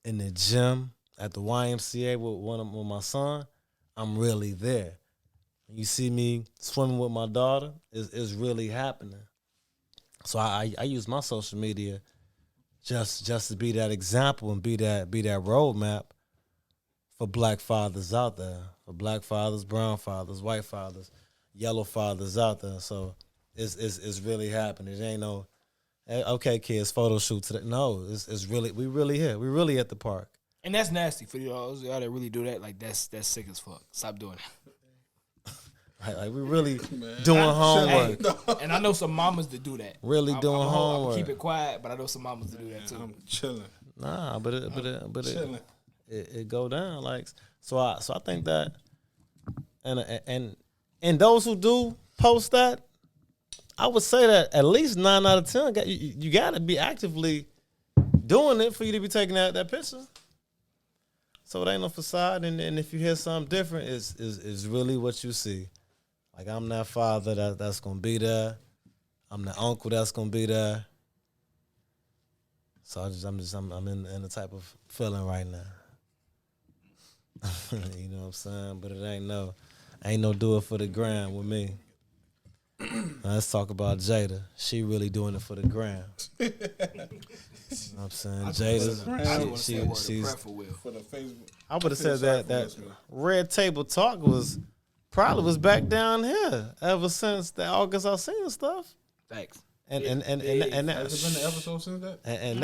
in the gym at the YMCA with my son, I'm really there. You see me swimming with my daughter, is really happening. So I use my social media just to be that example and be that roadmap for black fathers out there, for black fathers, brown fathers, white fathers, yellow fathers out there. So it's really happening. It ain't no, hey, okay, kids, photo shoot today. No, it's really, we really here. We really at the park. And that's nasty for y'all that really do that. Like that's sick as fuck. Stop doing that. Right, like we really doing homework. Hey, and I know some mamas that do that. Really doing homework. I'm keep it quiet, but I know some mamas that do that too. I'm chilling. Nah, but it go down like so. I think that, and those who do post that, I would say that at least 9 out of 10, you got to be actively doing it for you to be taking that picture. So it ain't no facade, and if you hear something different, it's really what you see. Like I'm that father that's gonna be there. I'm the uncle that's gonna be there. So I'm in the type of feeling right now. You know what I'm saying? But it ain't no do it for the gram with me. Now let's talk about Jada. She really doing it for the gram. You know what I'm saying? Jada, she's for the Facebook. I would have said that Red Table Talk was back down here ever since the August Alsina stuff. Thanks. And has it been an episode since that? And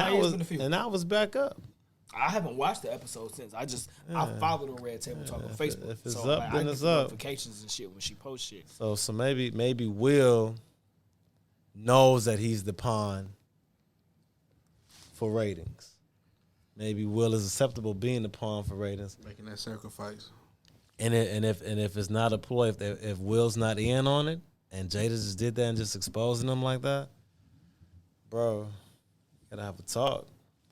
that was back up. I haven't watched the episode since. I followed on Red Table Talk on Facebook. If it's so up, then I it's get up. notifications and shit when she posts shit. So maybe Will knows that he's the pawn for ratings. Maybe Will is acceptable being the pawn for ratings, making that sacrifice. And if it's not a ploy, if Will's not in on it, and Jada just did that and just exposing him like that, bro, you gotta have a talk,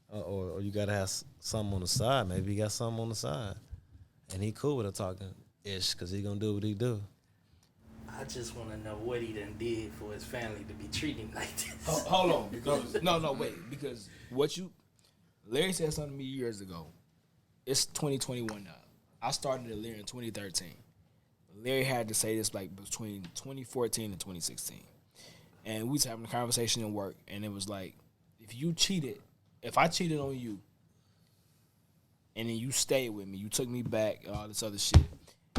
or you gotta have something on the side. Maybe he got something on the side, and he cool with her talking ish, cause he gonna do what he do. I just want to know what he done did for his family to be treating like this. Hold on, because wait, because Larry said something to me years ago. It's 2021 now. I started at Larry in 2013. Larry had to say this like between 2014 and 2016. And we was having a conversation in work, and it was like, if I cheated on you, and then you stayed with me, you took me back, and all this other shit,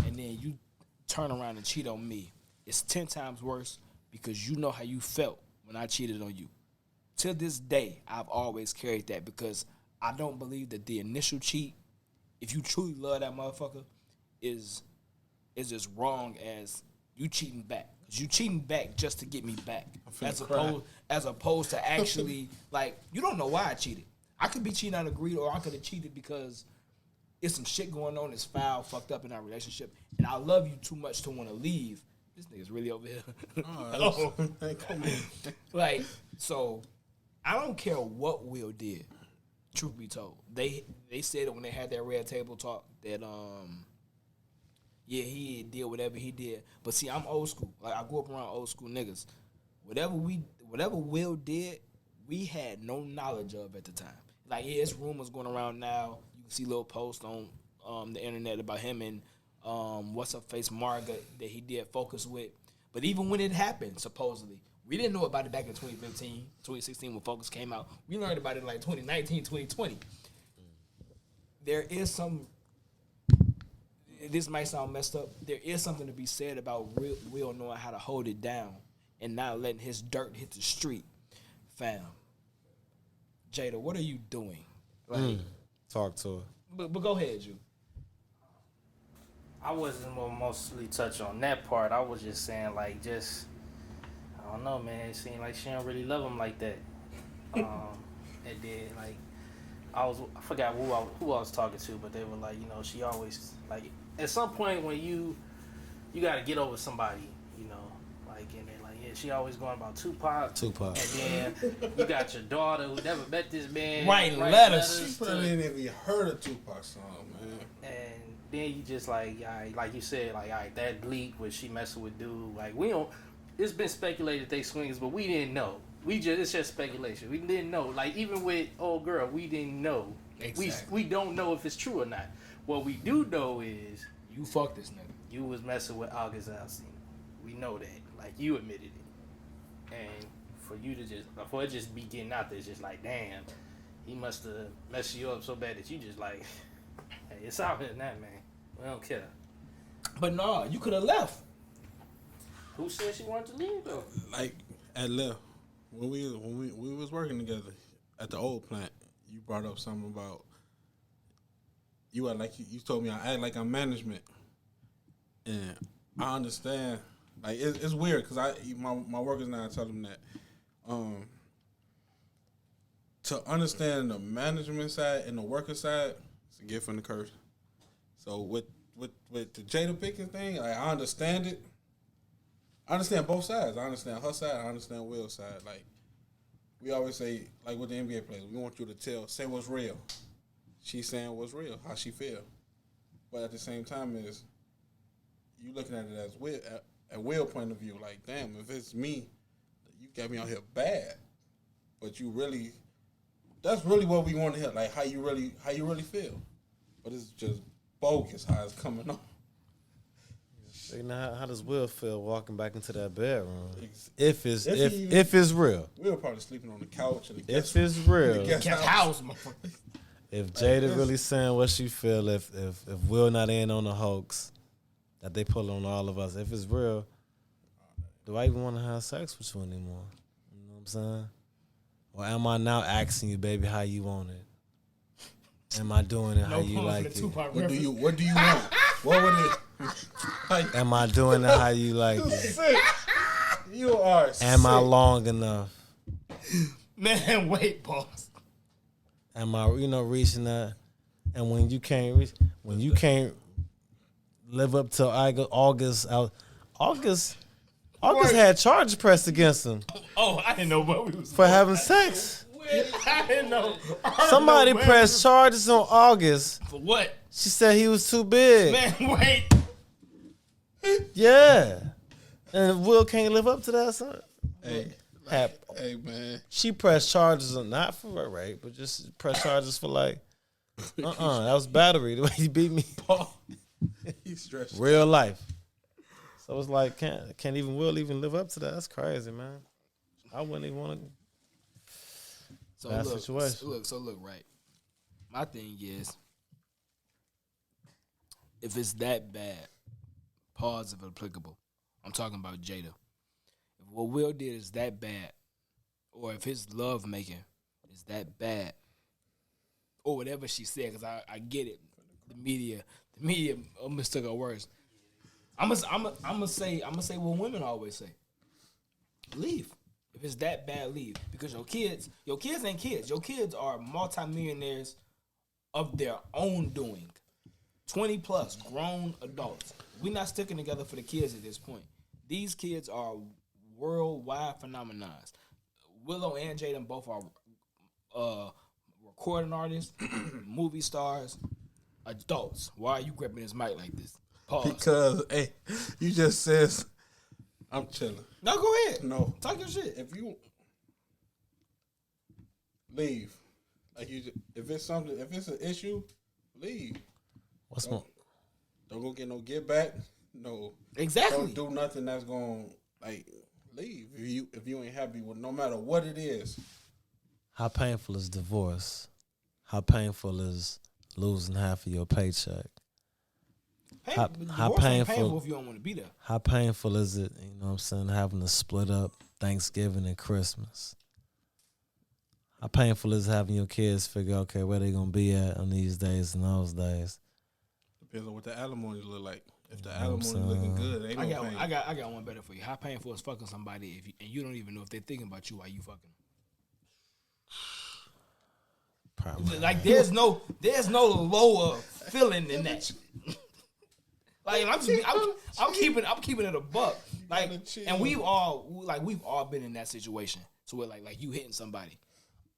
and then you turn around and cheat on me, it's 10 times worse because you know how you felt when I cheated on you. To this day, I've always carried that because I don't believe that the initial cheat, if you truly love that motherfucker, is as wrong as you cheating back. Because you cheating back just to get me back. As opposed to actually, like, you don't know why I cheated. I could be cheating out of greed, or I could have cheated because it's some shit going on that's foul, fucked up in our relationship, and I love you too much to want to leave. This nigga's really over here. Like, so I don't care what Will did. Truth be told, they said that when they had that Red Table Talk that he did whatever he did. But see, I'm old school. Like, I grew up around old school niggas. Whatever Will did, we had no knowledge of at the time. Like, yeah, it's rumors going around now. You can see little posts on the internet about him and what's her face Marga that he did Focus with. But even when it happened, supposedly, we didn't know about it back in 2015, 2016 when Focus came out. We learned about it in like 2019, 2020. There is some, this might sound messed up, there is something to be said about Will knowing how to hold it down and not letting his dirt hit the street. Fam. Jada, what are you doing? Like, talk to her. But go ahead, you. I wasn't gonna mostly touch on that part. I was just saying, like, I don't know, man. It seemed like she don't really love him like that. And then, like, I forgot who I was talking to, but they were like, you know, she always, like, at some point when you got to get over somebody, you know, like, and then, like, yeah, she always going about Tupac. And then you got your daughter who never met this man. Writing letters. She probably ain't even heard a Tupac song, man. And then you just, like, all right, like you said, like, all right, that leak where she messing with dude, like, we don't, it's been speculated they swingers, but we didn't know. It's just speculation. We didn't know. Like, even with old girl, we didn't know We don't know if it's true or not. What we do know is you fucked this nigga. You was messing with August Alsina. We know that. Like, you admitted it. And for you to just be getting out there, it's just like, damn, he must have messed you up so bad that you just like, hey, it's out here now, man. We don't care. But no, you could have left. Who said she wanted to leave though? Like at left when we was working together at the old plant, you brought up something about you told me I act like I'm management, and I understand. Like it's weird because my workers now tell them that to understand the management side and the worker side, it's a gift and a curse. So with the Jada Pickens thing, like, I understand it. I understand both sides. I understand her side. I understand Will's side. Like, we always say, like with the NBA players, we want you to say what's real. She's saying what's real, how she feel. But at the same time, is you looking at it as Will, at Will's point of view. Like, damn, if it's me, you got me out here bad. But that's really what we want to hear. Like, how you really feel. But it's just bogus how it's coming on. You know, how does Will feel walking back into that bedroom? If it's real. Will probably sleeping on the couch. If it's real. Guest house, motherfucker. If Jada really saying what she feel, if Will not in on the hoax that they pull on all of us, if it's real, do I even want to have sex with you anymore? You know what I'm saying? Or am I now asking you, baby, how you want it? Am I doing it how you like it? What do you want? What would it? Am I doing it how you like it? You are. Am I long enough? Man, wait, boss. Am I, reaching that? And when you can't live up to August had charges pressed against him. Oh, I didn't know what we was for having sex. I didn't know. Somebody pressed charges on August. For what? She said he was too big. Man, wait. Yeah. And Will can't live up to that, son. Hey, man. She pressed charges not for rape, but just pressed charges for like, that was battery, the way he beat me. He's stressed. Real life. So it's like, can't even Will even live up to that? That's crazy, man. I wouldn't even want to. So look, right. My thing is, if it's that bad, pause if applicable. I'm talking about Jada. If what Will did is that bad, or if his love making is that bad, or whatever she said, because I get it. The media mistook her words. I'm gonna say what women always say. Leave. If it's that bad, leave. Because your kids ain't kids. Your kids are multimillionaires of their own doing. 20 plus grown adults. We're not sticking together for the kids at this point. These kids are worldwide phenomenons. Willow and Jaden both are recording artists, movie stars, adults. Why are you gripping this mic like this? Pause. Because, hey, you just says, I'm chilling. No, go ahead. No. Talk your shit. If you leave, like if it's an issue, leave. What's more? Don't go get no get back. No. Exactly. Don't do nothing that's going leave. If you ain't happy with no matter what it is. How painful is divorce? How painful is losing half of your paycheck? How painful if you don't want to be there. How painful is it, you know what I'm saying, having to split up Thanksgiving and Christmas? How painful is having your kids figure, okay, where they gonna be at on these days and those days? Depends on what the alimony look like. If the alimony looking good, they ain't no pain. I got one better for you. How painful is fucking somebody and you don't even know if they're thinking about you while you fucking them? Probably. Like there's no lower feeling than that. Like I'm keeping it a buck. Like, and we've all been in that situation. So we're like you hitting somebody,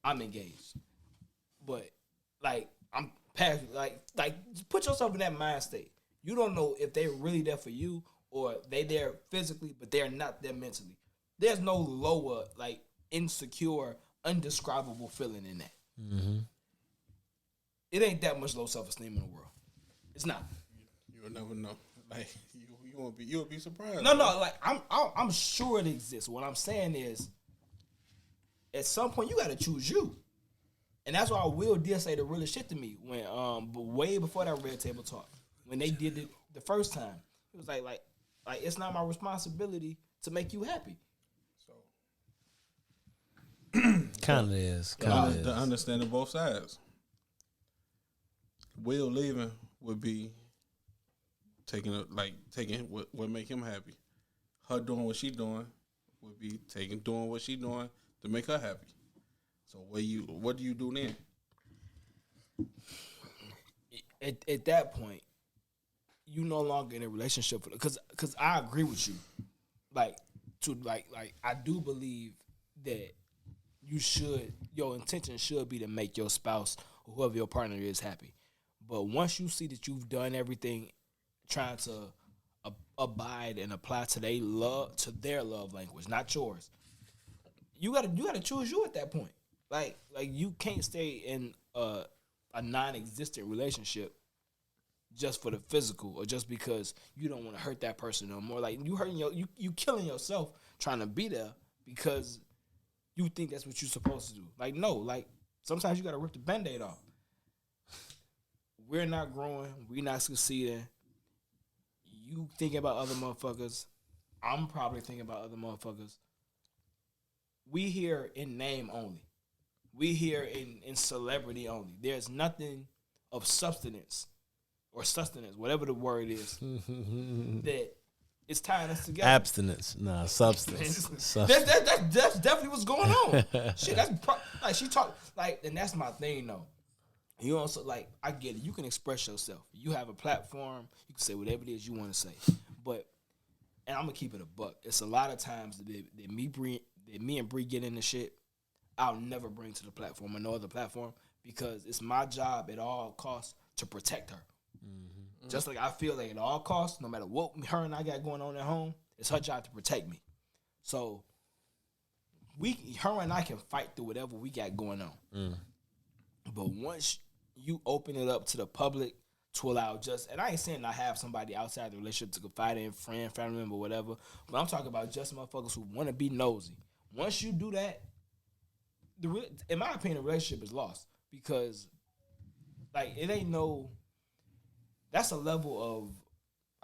I'm engaged, but like I'm past. Like put yourself in that mind state. You don't know if they're really there for you or they there physically, but they're not there mentally. There's no lower, like, insecure, undescribable feeling in that. Mm-hmm. it ain't that much low self-esteem in the world. It's not. You'll never know. Like you'll be surprised. No, like I'm sure it exists. What I'm saying is, at some point you got to choose you, and that's why Will did say the realest shit to me when but way before that Red Table Talk, when they did it the first time, it was like it's not my responsibility to make you happy. So kind of is. To understanding both sides. Will leaving would be taking what make him happy. Her doing what she doing would be doing what she doing to make her happy. So what do you do then? At that point, you no longer in a relationship because I agree with you. Like I do believe that your intention should be to make your spouse or whoever your partner is happy. But once you see that you've done everything trying to abide and apply to their love language, not yours, you gotta choose you at that point. Like you can't stay in a non-existent relationship just for the physical or just because you don't want to hurt that person no more. Like you killing yourself trying to be there because you think that's what you're supposed to do. Like no, like sometimes you gotta rip the Band-Aid off. We're not growing. We're not succeeding. You thinking about other motherfuckers. I'm probably thinking about other motherfuckers. We here in name only. We here in celebrity only. There's nothing of substance or sustenance, whatever the word is, that is tying us together. Abstinence, nah, substance. That's definitely what's going on. Shit, like she talk like, and that's my thing though. You also like, I get it. You can express yourself. You have a platform. You can say whatever it is you want to say. But, and I'm gonna keep it a buck. It's a lot of times that me and Bree get into shit. I'll never bring to the platform or no other platform because it's my job at all costs to protect her. Mm-hmm. Just like I feel like at all costs, no matter what her and I got going on at home, it's her job to protect me. So her and I can fight through whatever we got going on. Mm. But once you open it up to the public to allow and I ain't saying I have somebody outside the relationship to confide in, friend, family member, whatever, but I'm talking about just motherfuckers who want to be nosy. Once you do that, in my opinion, the relationship is lost because, like, it ain't that's a level of,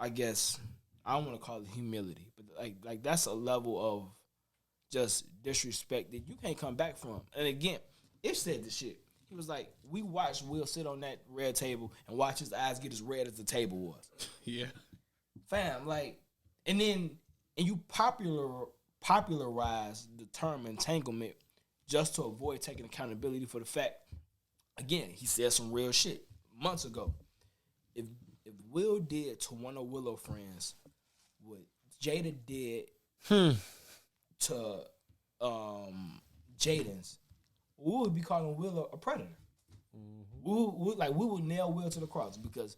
I guess, I don't want to call it humility, but like that's a level of just disrespect that you can't come back from. And again, Ish said the shit. He was like, we watched Will sit on that red table and watch his eyes get as red as the table was. Yeah. Fam, like, and you popularize the term entanglement just to avoid taking accountability for the fact, again, he said some real shit months ago. If Will did to one of Willow friends what Jada did to Jaden's, we would be calling Will a predator. Mm-hmm. We would nail Will to the cross because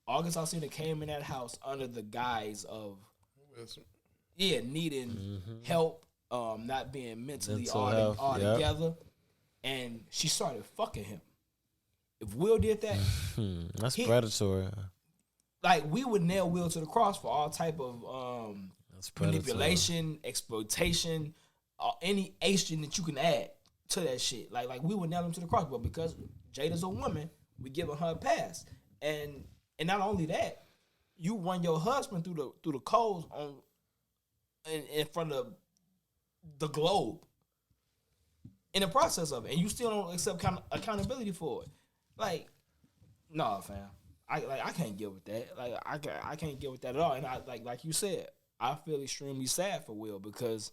August Alsina came in that house under the guise of needing help, not being mentally all together, and she started fucking him. If Will did that, that's predatory. Like we would nail Will to the cross for all type of manipulation, exploitation, any Asian that you can add to that shit. Like we would nail him to the cross, but because Jada's a woman, we giving her a pass. And not only that, you run your husband through the coals in front of the globe in the process of it, and you still don't accept accountability for it. Like, nah, fam. I can't get with that. Like I can't get with that at all. And I like you said, I feel extremely sad for Will because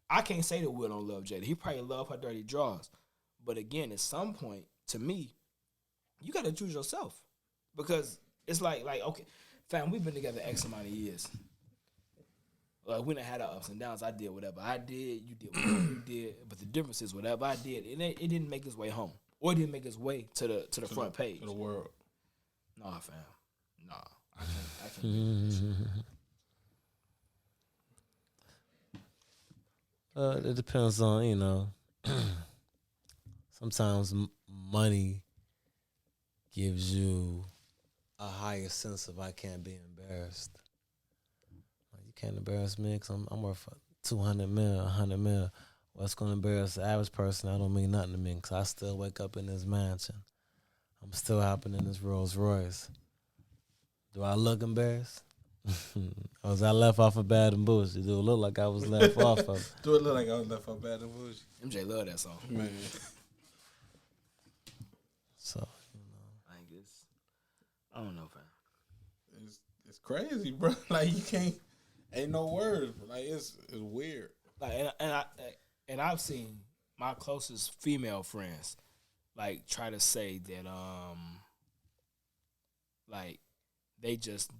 I can't say that Will don't love Jada. He probably love her dirty draws. But again, at some point, to me, you got to choose yourself. Because it's like, okay, fam, we've been together X amount of years. We done had our ups and downs. I did whatever I did. You did whatever you did. But the difference is whatever I did, it didn't make its way home. Or it didn't make its way to the front page. To the world. Nah, fam. Nah. I can't do that shit. It depends on, sometimes money gives you a higher sense of I can't be embarrassed. Like, you can't embarrass me because I'm worth 200 mil, 100 mil. What's going to embarrass the average person? I don't mean nothing to me because I still wake up in this mansion. I'm still hopping in this Rolls Royce. Do I look embarrassed? Or was I left off of Bad and Bougie? Do it look like I was left off of? Do it look like I was left off Bad and Bougie? MJ love that song. Man. So, I don't know, fam. It's crazy, bro. Like, you can't, ain't no words. Like, it's weird. Like, and I've seen my closest female friends like try to say that like they just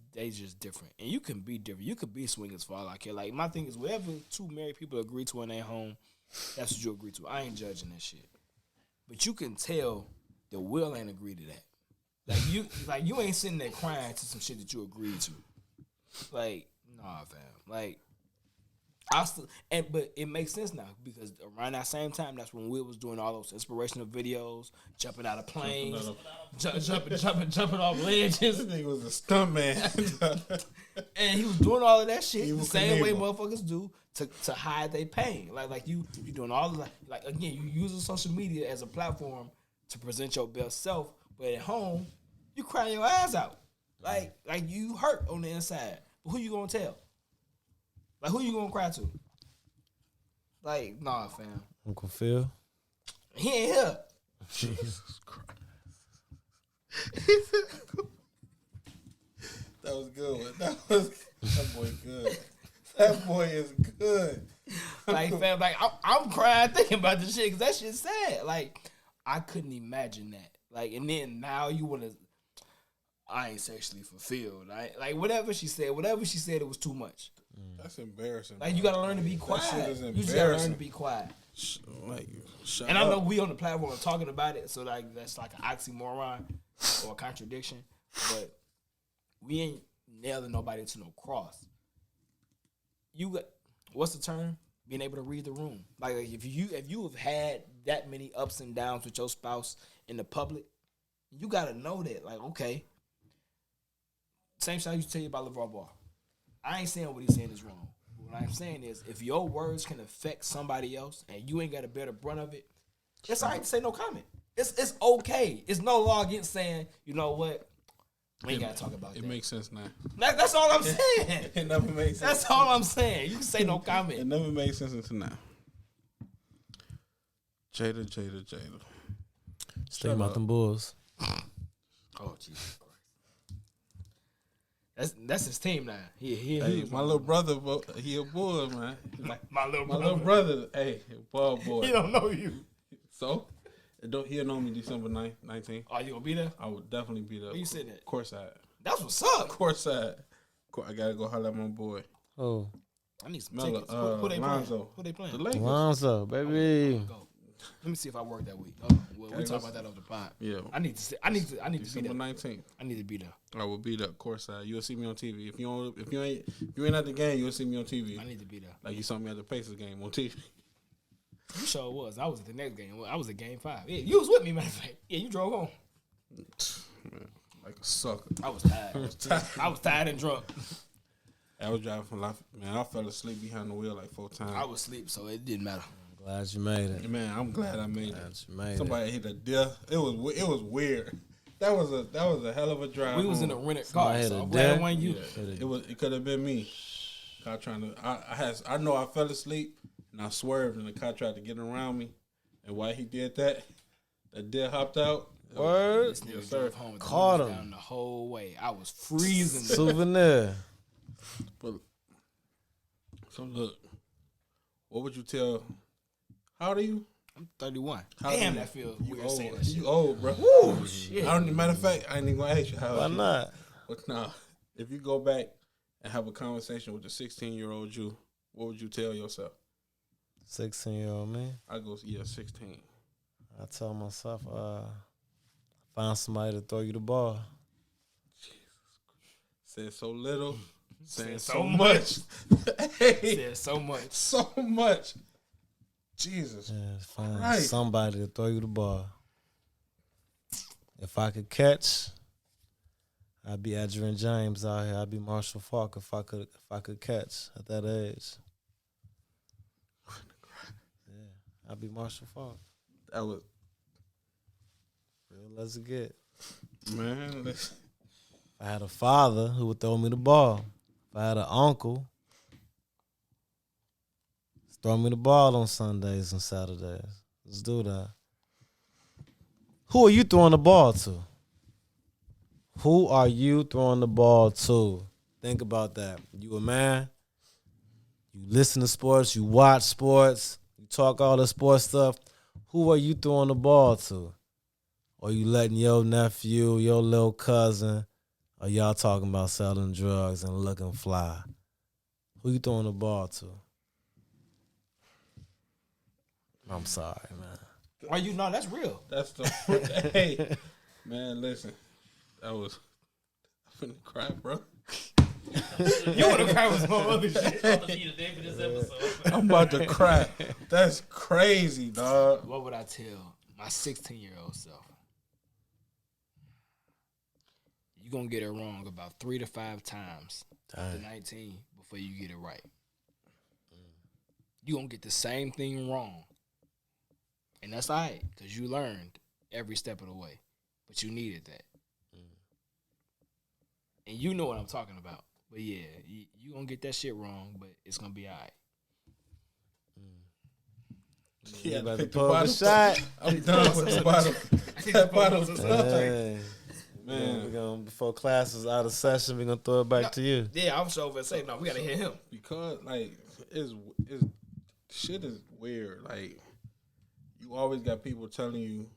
different, and you can be different. You could be swingers for all I care. Like, my thing is, whatever two married people agree to in their home, that's what you agree to. I ain't judging that shit, but you can tell the Will ain't agree to that. Like you ain't sitting there crying to some shit that you agreed to. Like, nah, fam. Like, but it makes sense now because around that same time, that's when Will was doing all those inspirational videos, jumping out of planes, jumping off ledges. This nigga was a stunt man, and he was doing all of that shit the same way motherfuckers do to hide their pain. Like you doing all of like again, you using social media as a platform to present your best self, but at home, you crying your ass out, like you hurt on the inside. But who you gonna tell? Like, who you gonna cry to? Like, nah, fam. Uncle Phil? He ain't here. Jesus Christ. That was good. That boy good. That boy is good. Like, fam, like, I'm crying thinking about this shit because that shit's sad. Like, I couldn't imagine that. Like, and then now you want to, I ain't sexually fulfilled. Like, whatever she said, it was too much. That's embarrassing. Like, you gotta learn to be quiet. That shit is you just gotta learn to be quiet. Like, shut and up. I know we on the platform are talking about it, so like that's like an oxymoron or a contradiction, but we ain't nailing nobody to no cross. You got, what's the term? Being able to read the room. Like, if you have had that many ups and downs with your spouse in the public, you gotta know that. Like, okay, same shit I used to tell you about LeVar Ball. I ain't saying what he's saying is wrong. What I'm saying is, if your words can affect somebody else and you ain't got a better brunt of it, it's all right to say no comment. It's okay. It's no law against saying, you know what, we ain't got to talk about that. It makes sense now. That's all I'm saying. It never makes sense. That's all I'm saying. You can say no comment. It never made sense until now. Jada. Stay about them Bulls. Oh, Jesus Christ. That's his team now. Hey, my little brother, he a bull, man. My little brother, hey, boy. He don't know you. So, he'll know me December 19th. Oh, you gonna be there? I would definitely be there. Where you sitting at? Courtside. That's what's up. Courtside. I gotta go holler at my boy. Oh, I need some tickets. Who they Lonzo. playing? Who they playing? The Lakers. Lonzo, baby. Go. Let me see if I work that week. Well, we talk about that off the pod. Yeah. I need to be December there. 19th. I need to be there. I will be there courtside. You'll see me on TV. If you ain't at the game, you'll see me on TV. I need to be there. Like you saw me at the Pacers game on TV. You sure was. I was at the next game. I was at game 5. Yeah, you was with me, matter of fact. Yeah, you drove home. Man, like a sucker. I was tired. I was tired and drunk. I was driving from Lafayette. Man, I fell asleep behind the wheel like 4 times. I was asleep, so it didn't matter. Glad you made it. Man, I'm glad I made Glad it. you made Somebody hit a deer. It was weird. That was a hell of a drive. We was in a rented car, Somebody so hit a I'm glad it deer? wasn't you. Yeah, it could have been me. Car trying to. I know I fell asleep and I swerved and the car tried to get around me. And while he did that, the deer hopped out. Word. This nigga Yes, sir. drove home with the Caught windows him. down the whole way. I was freezing. Souvenir. But so look, what would you tell? How old are you? I'm 31. How Damn, old that feels you weird old? saying that shit. You old, bro. Woo, shit. Matter of fact, I ain't even gonna ask you how old Why you. not? But nah, if you go back and have a conversation with the 16-year-old you, what would you tell yourself? 16-year-old me. I go, 16. I tell myself, find somebody to throw you the ball. Said so little, saying so so much. Hey, Said so much. so much. Jesus. Yeah, find Right. somebody to throw you the ball. If I could catch, I'd be Adrian James out here. I'd be Marshall Faulk if I could catch at that age. Yeah, I'd be Marshall Faulk. That was real as it get. Man, listen. If I had a father who would throw me the ball, if I had an uncle, throw me the ball on Sundays and Saturdays. Let's do that. Who are you throwing the ball to? Who are you throwing the ball to? Think about that. You a man. You listen to sports. You watch sports. You talk all the sports stuff. Who are you throwing the ball to? Or you letting your nephew, your little cousin, or y'all talking about selling drugs and looking fly? Who you throwing the ball to? I'm sorry, man. Are you? No, that's real. That's the hey, man. Listen, I'm finna cry, bro. You want to cry with some other shit? I'm about to cry. That's crazy, dog. What would I tell my 16-year-old self? You're gonna get it wrong about 3 to 5 times to 19 before you get it right. You're gonna get the same thing wrong. And that's all right, because you learned every step of the way. But you needed that. And you know what I'm talking about. But yeah, you going to get that shit wrong, but it's going to be all right. Yeah, about to pull the shot. I'm done with the bottle. That bottle's hey, man, we're gonna, before class is out of session, we're going to throw it back to you. Yeah, I was over to say, no, we got to hit him. Because, like, it's shit is weird. Like, you always got people telling you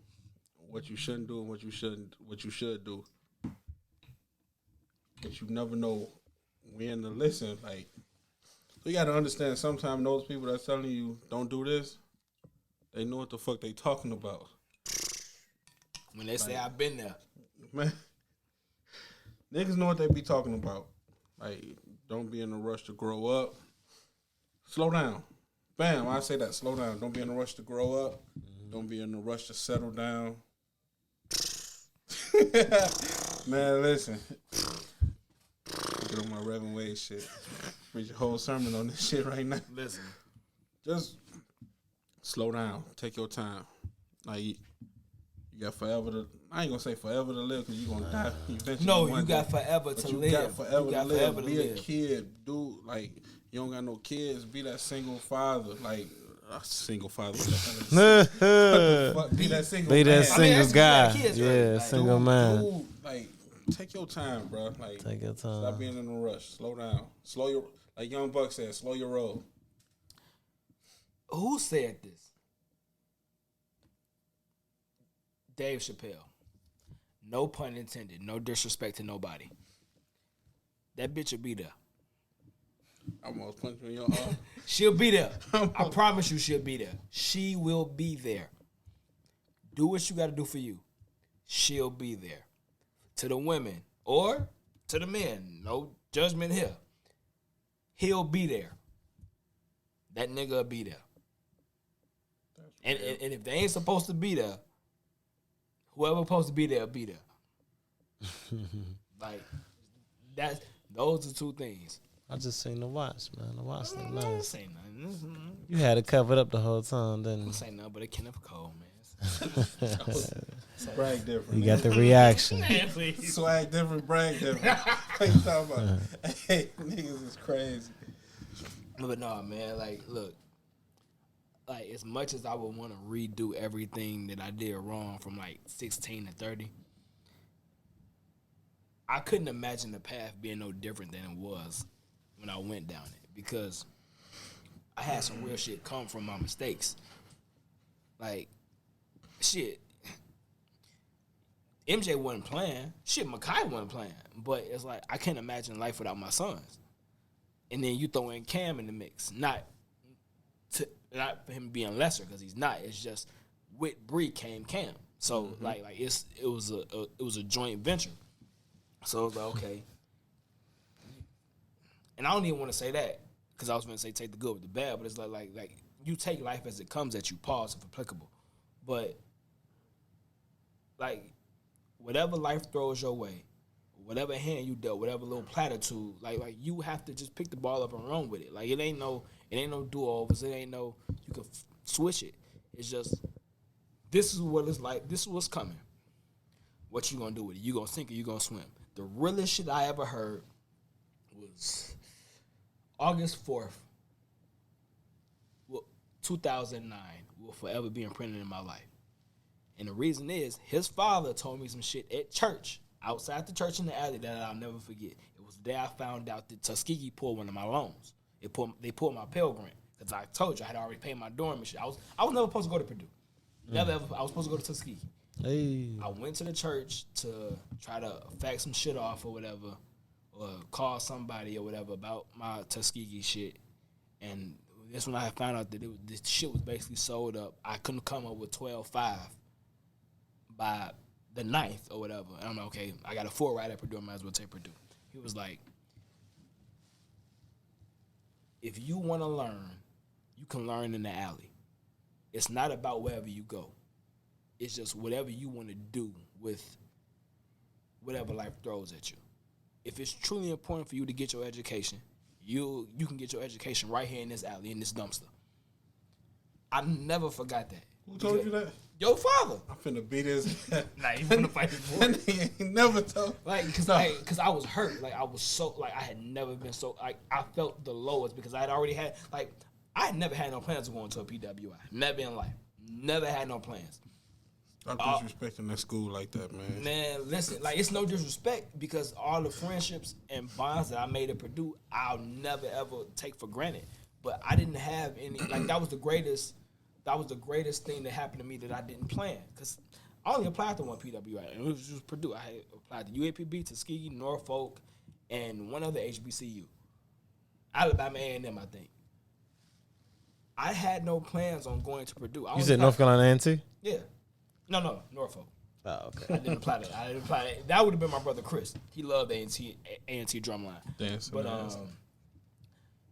what you shouldn't do and what you should do. But you never know when to listen. Like, so you gotta understand sometimes those people that's telling you don't do this, they know what the fuck they talking about. When they say I've been there. Man, niggas know what they be talking about. Like, don't be in a rush to grow up. Slow down. Bam, I say that. Slow down. Don't be in a rush to grow up. Don't be in a rush to settle down. Man, listen. Get on my Reverend Wade shit. Read your whole sermon on this shit right now. Listen. Just slow down. Take your time. Like, you got forever to... I ain't gonna say forever to live because you're gonna die eventually. No, you got forever to live. You got forever to live. Be a kid. Dude, like... You don't got no kids. Be that single father, like single father. Be that single. Be that single guy. Kids, yeah, right? single man. Dude, like, take your time, bro. Like, take your time. Stop being in a rush. Slow down. Slow your. Like Young Buck said, slow your roll. Who said this? Dave Chappelle. No pun intended. No disrespect to nobody. That bitch will be there. I almost punched me in your arm. She'll be there. I promise you she'll be there. She will be there. Do what you got to do for you. She'll be there. To the women or to the men. No judgment here. He'll be there. That nigga will be there. And if they ain't supposed to be there, whoever supposed to be there will be there. Like, those are two things. I just seen the watch, man. The watch thing, I man. didn't say nothing. You had it covered up the whole time, didn't I you? didn't say nothing but a Kenneth Cole, man. Brag different. You got the reaction. Man, please. Swag different, brag different. What you talking about? Hey, niggas is crazy. But no, man, like, look. Like, as much as I would want to redo everything that I did wrong from, like, 16 to 30, I couldn't imagine the path being no different than it was when I went down it, because I had some real shit come from my mistakes. Like, shit, MJ wasn't playing. Shit, Makai wasn't playing. But it's like, I can't imagine life without my sons. And then you throw in Cam in the mix. Not for him being lesser, because he's not. It's just with Bree came Cam. So like it was a joint venture. So it was like, okay. And I don't even want to say that, because I was going to say take the good with the bad, but it's like you take life as it comes at you, pause if applicable. But like, whatever life throws your way, whatever hand you dealt, whatever little platitude, like you have to just pick the ball up and run with it. Like it ain't no do-overs. It ain't no you can switch it. It's just this is what it's like. This is what's coming. What you gonna do with it? You gonna sink or you gonna swim? The realest shit I ever heard was August 4th, 2009 will forever be imprinted in my life. And the reason is his father told me some shit at church, outside the church in the alley, that I'll never forget. It was the day I found out that Tuskegee pulled one of my loans. They pulled my Pell Grant. Because I told you I had already paid my dorm and shit. I was never supposed to go to Purdue. Never ever. I was supposed to go to Tuskegee. Hey. I went to the church to try to fax some shit off or whatever, or call somebody or whatever about my Tuskegee shit. And that's when I found out that this shit was basically sold up. I couldn't come up with 12.5 by the 9th or whatever. And I'm like, okay, I got a 4 right at Purdue. I might as well take Purdue. He was like, if you want to learn, you can learn in the alley. It's not about wherever you go. It's just whatever you want to do with whatever life throws at you. If it's truly important for you to get your education, you can get your education right here in this alley, in this dumpster. I never forgot that. Who told you that? Your father. I'm finna beat his ass. Nah, you finna fight his boy. He ain't never told. Cause I was hurt. Like I was so, like I had never been so, like I felt the lowest because I had already had, like I had never had no plans of going to a PWI. Never in life. Never had no plans. I'm disrespecting that school like that, man. Man, listen, like it's no disrespect because all the friendships and bonds that I made at Purdue, I'll never ever take for granted. But I didn't have any. Like that was the greatest thing that happened to me that I didn't plan because I only applied to one PWI and it was just Purdue. I had applied to UAPB, Tuskegee, Norfolk, and one other HBCU, Alabama A&M, I think. I had no plans on going to Purdue. You said North Carolina A&T? Yeah. No, Norfolk. Oh, okay. I didn't apply that. That would have been my brother Chris. He loved A&T drumline. Dancing. But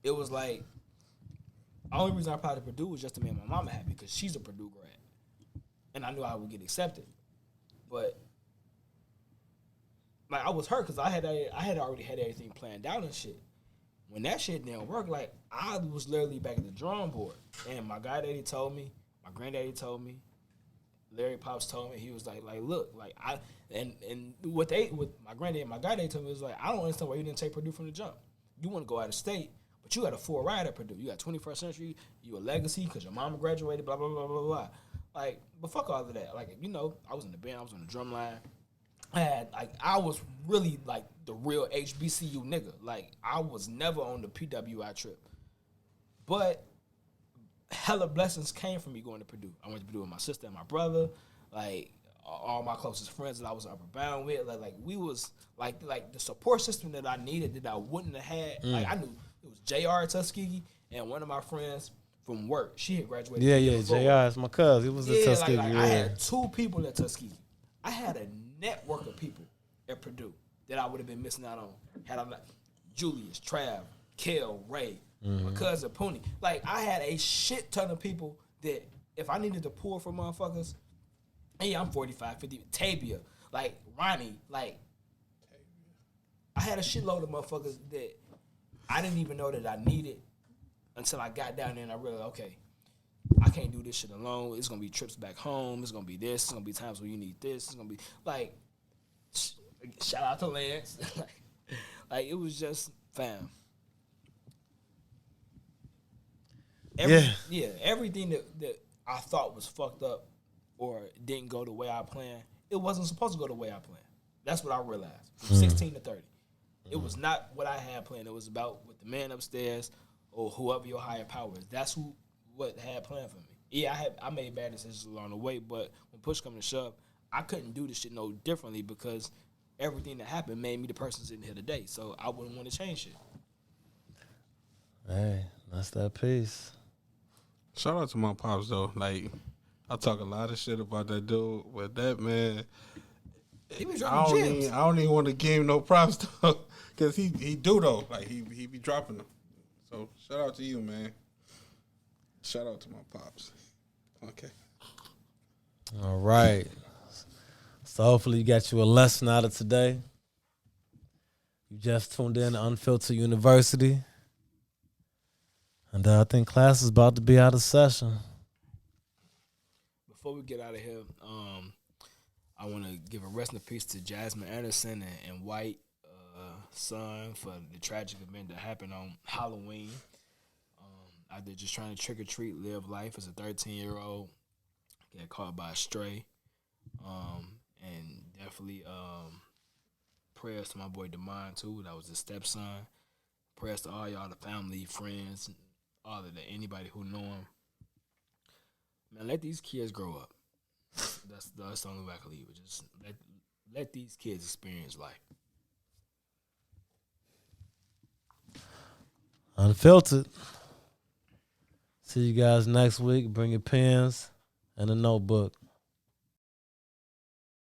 it was like the only reason I applied to Purdue was just to make my mama happy because she's a Purdue grad, and I knew I would get accepted. But like I was hurt because I had already had everything planned out and shit. When that shit didn't work, like I was literally back at the drawing board, and my granddaddy told me, Larry Pops told me, he was like look, like what my granddaddy and my granddaddy told me was like, I don't understand why you didn't take Purdue from the jump. You want to go out of state, but you got a 4 ride at Purdue. You got 21st century. You a legacy because your mama graduated. Blah blah blah blah blah. Like, but fuck all of that. Like, you know, I was in the band. I was on the drum line. I was really like the real HBCU nigga. Like, I was never on the PWI trip, but hella blessings came from me going to Purdue. I went to Purdue with my sister and my brother, like all my closest friends that I was upper bound with. Like we was like the support system that I needed that I wouldn't have had. Like I knew it was JR at Tuskegee and one of my friends from work. She had graduated. Yeah, JR is my cousin. He was at Tuskegee. I had 2 people at Tuskegee. I had a network of people at Purdue that I would have been missing out on. Had I like Julius, Trav, Kel, Ray. My cousin Poonie. Like, I had a shit ton of people that if I needed to pull for motherfuckers, hey, I'm 45, 50, Tabia, like, Ronnie, like, I had a shitload of motherfuckers that I didn't even know that I needed until I got down there and I realized, okay, I can't do this shit alone. It's going to be trips back home. It's going to be this. It's going to be times where you need this. It's going to be, like, shout out to Lance. like, it was just, fam. Everything that I thought was fucked up or didn't go the way I planned, it wasn't supposed to go the way I planned. That's what I realized from 16 to 30. It was not what I had planned. It was about what the man upstairs or whoever your higher power is. That's what had planned for me. Yeah, I made bad decisions along the way, but when push come to shove, I couldn't do this shit no differently because everything that happened made me the person sitting here today. So I wouldn't want to change shit. Hey, that's that piece. Shout out to my pops though. Like, I talk a lot of shit about that dude, but that man, he was dropping gems. I don't even want to give him no props though, cause he do though. Like he be dropping them. So shout out to you, man. Shout out to my pops. Okay. All right. Let's So hopefully you got you a lesson out of today. You just tuned in to Unfiltered University. And I think class is about to be out of session. Before we get out of here, I want to give a rest in peace to Jasmine Anderson and White son for the tragic event that happened on Halloween. Out there just trying to trick or treat, live life as a 13-year-old. Got caught by a stray. And definitely prayers to my boy Demond too. That was his stepson. Prayers to all y'all, the family, friends, all of that, anybody who know him. Man, let these kids grow up. That's the only way I can leave it. Just let these kids experience life. Unfiltered. See you guys next week. Bring your pens and a notebook.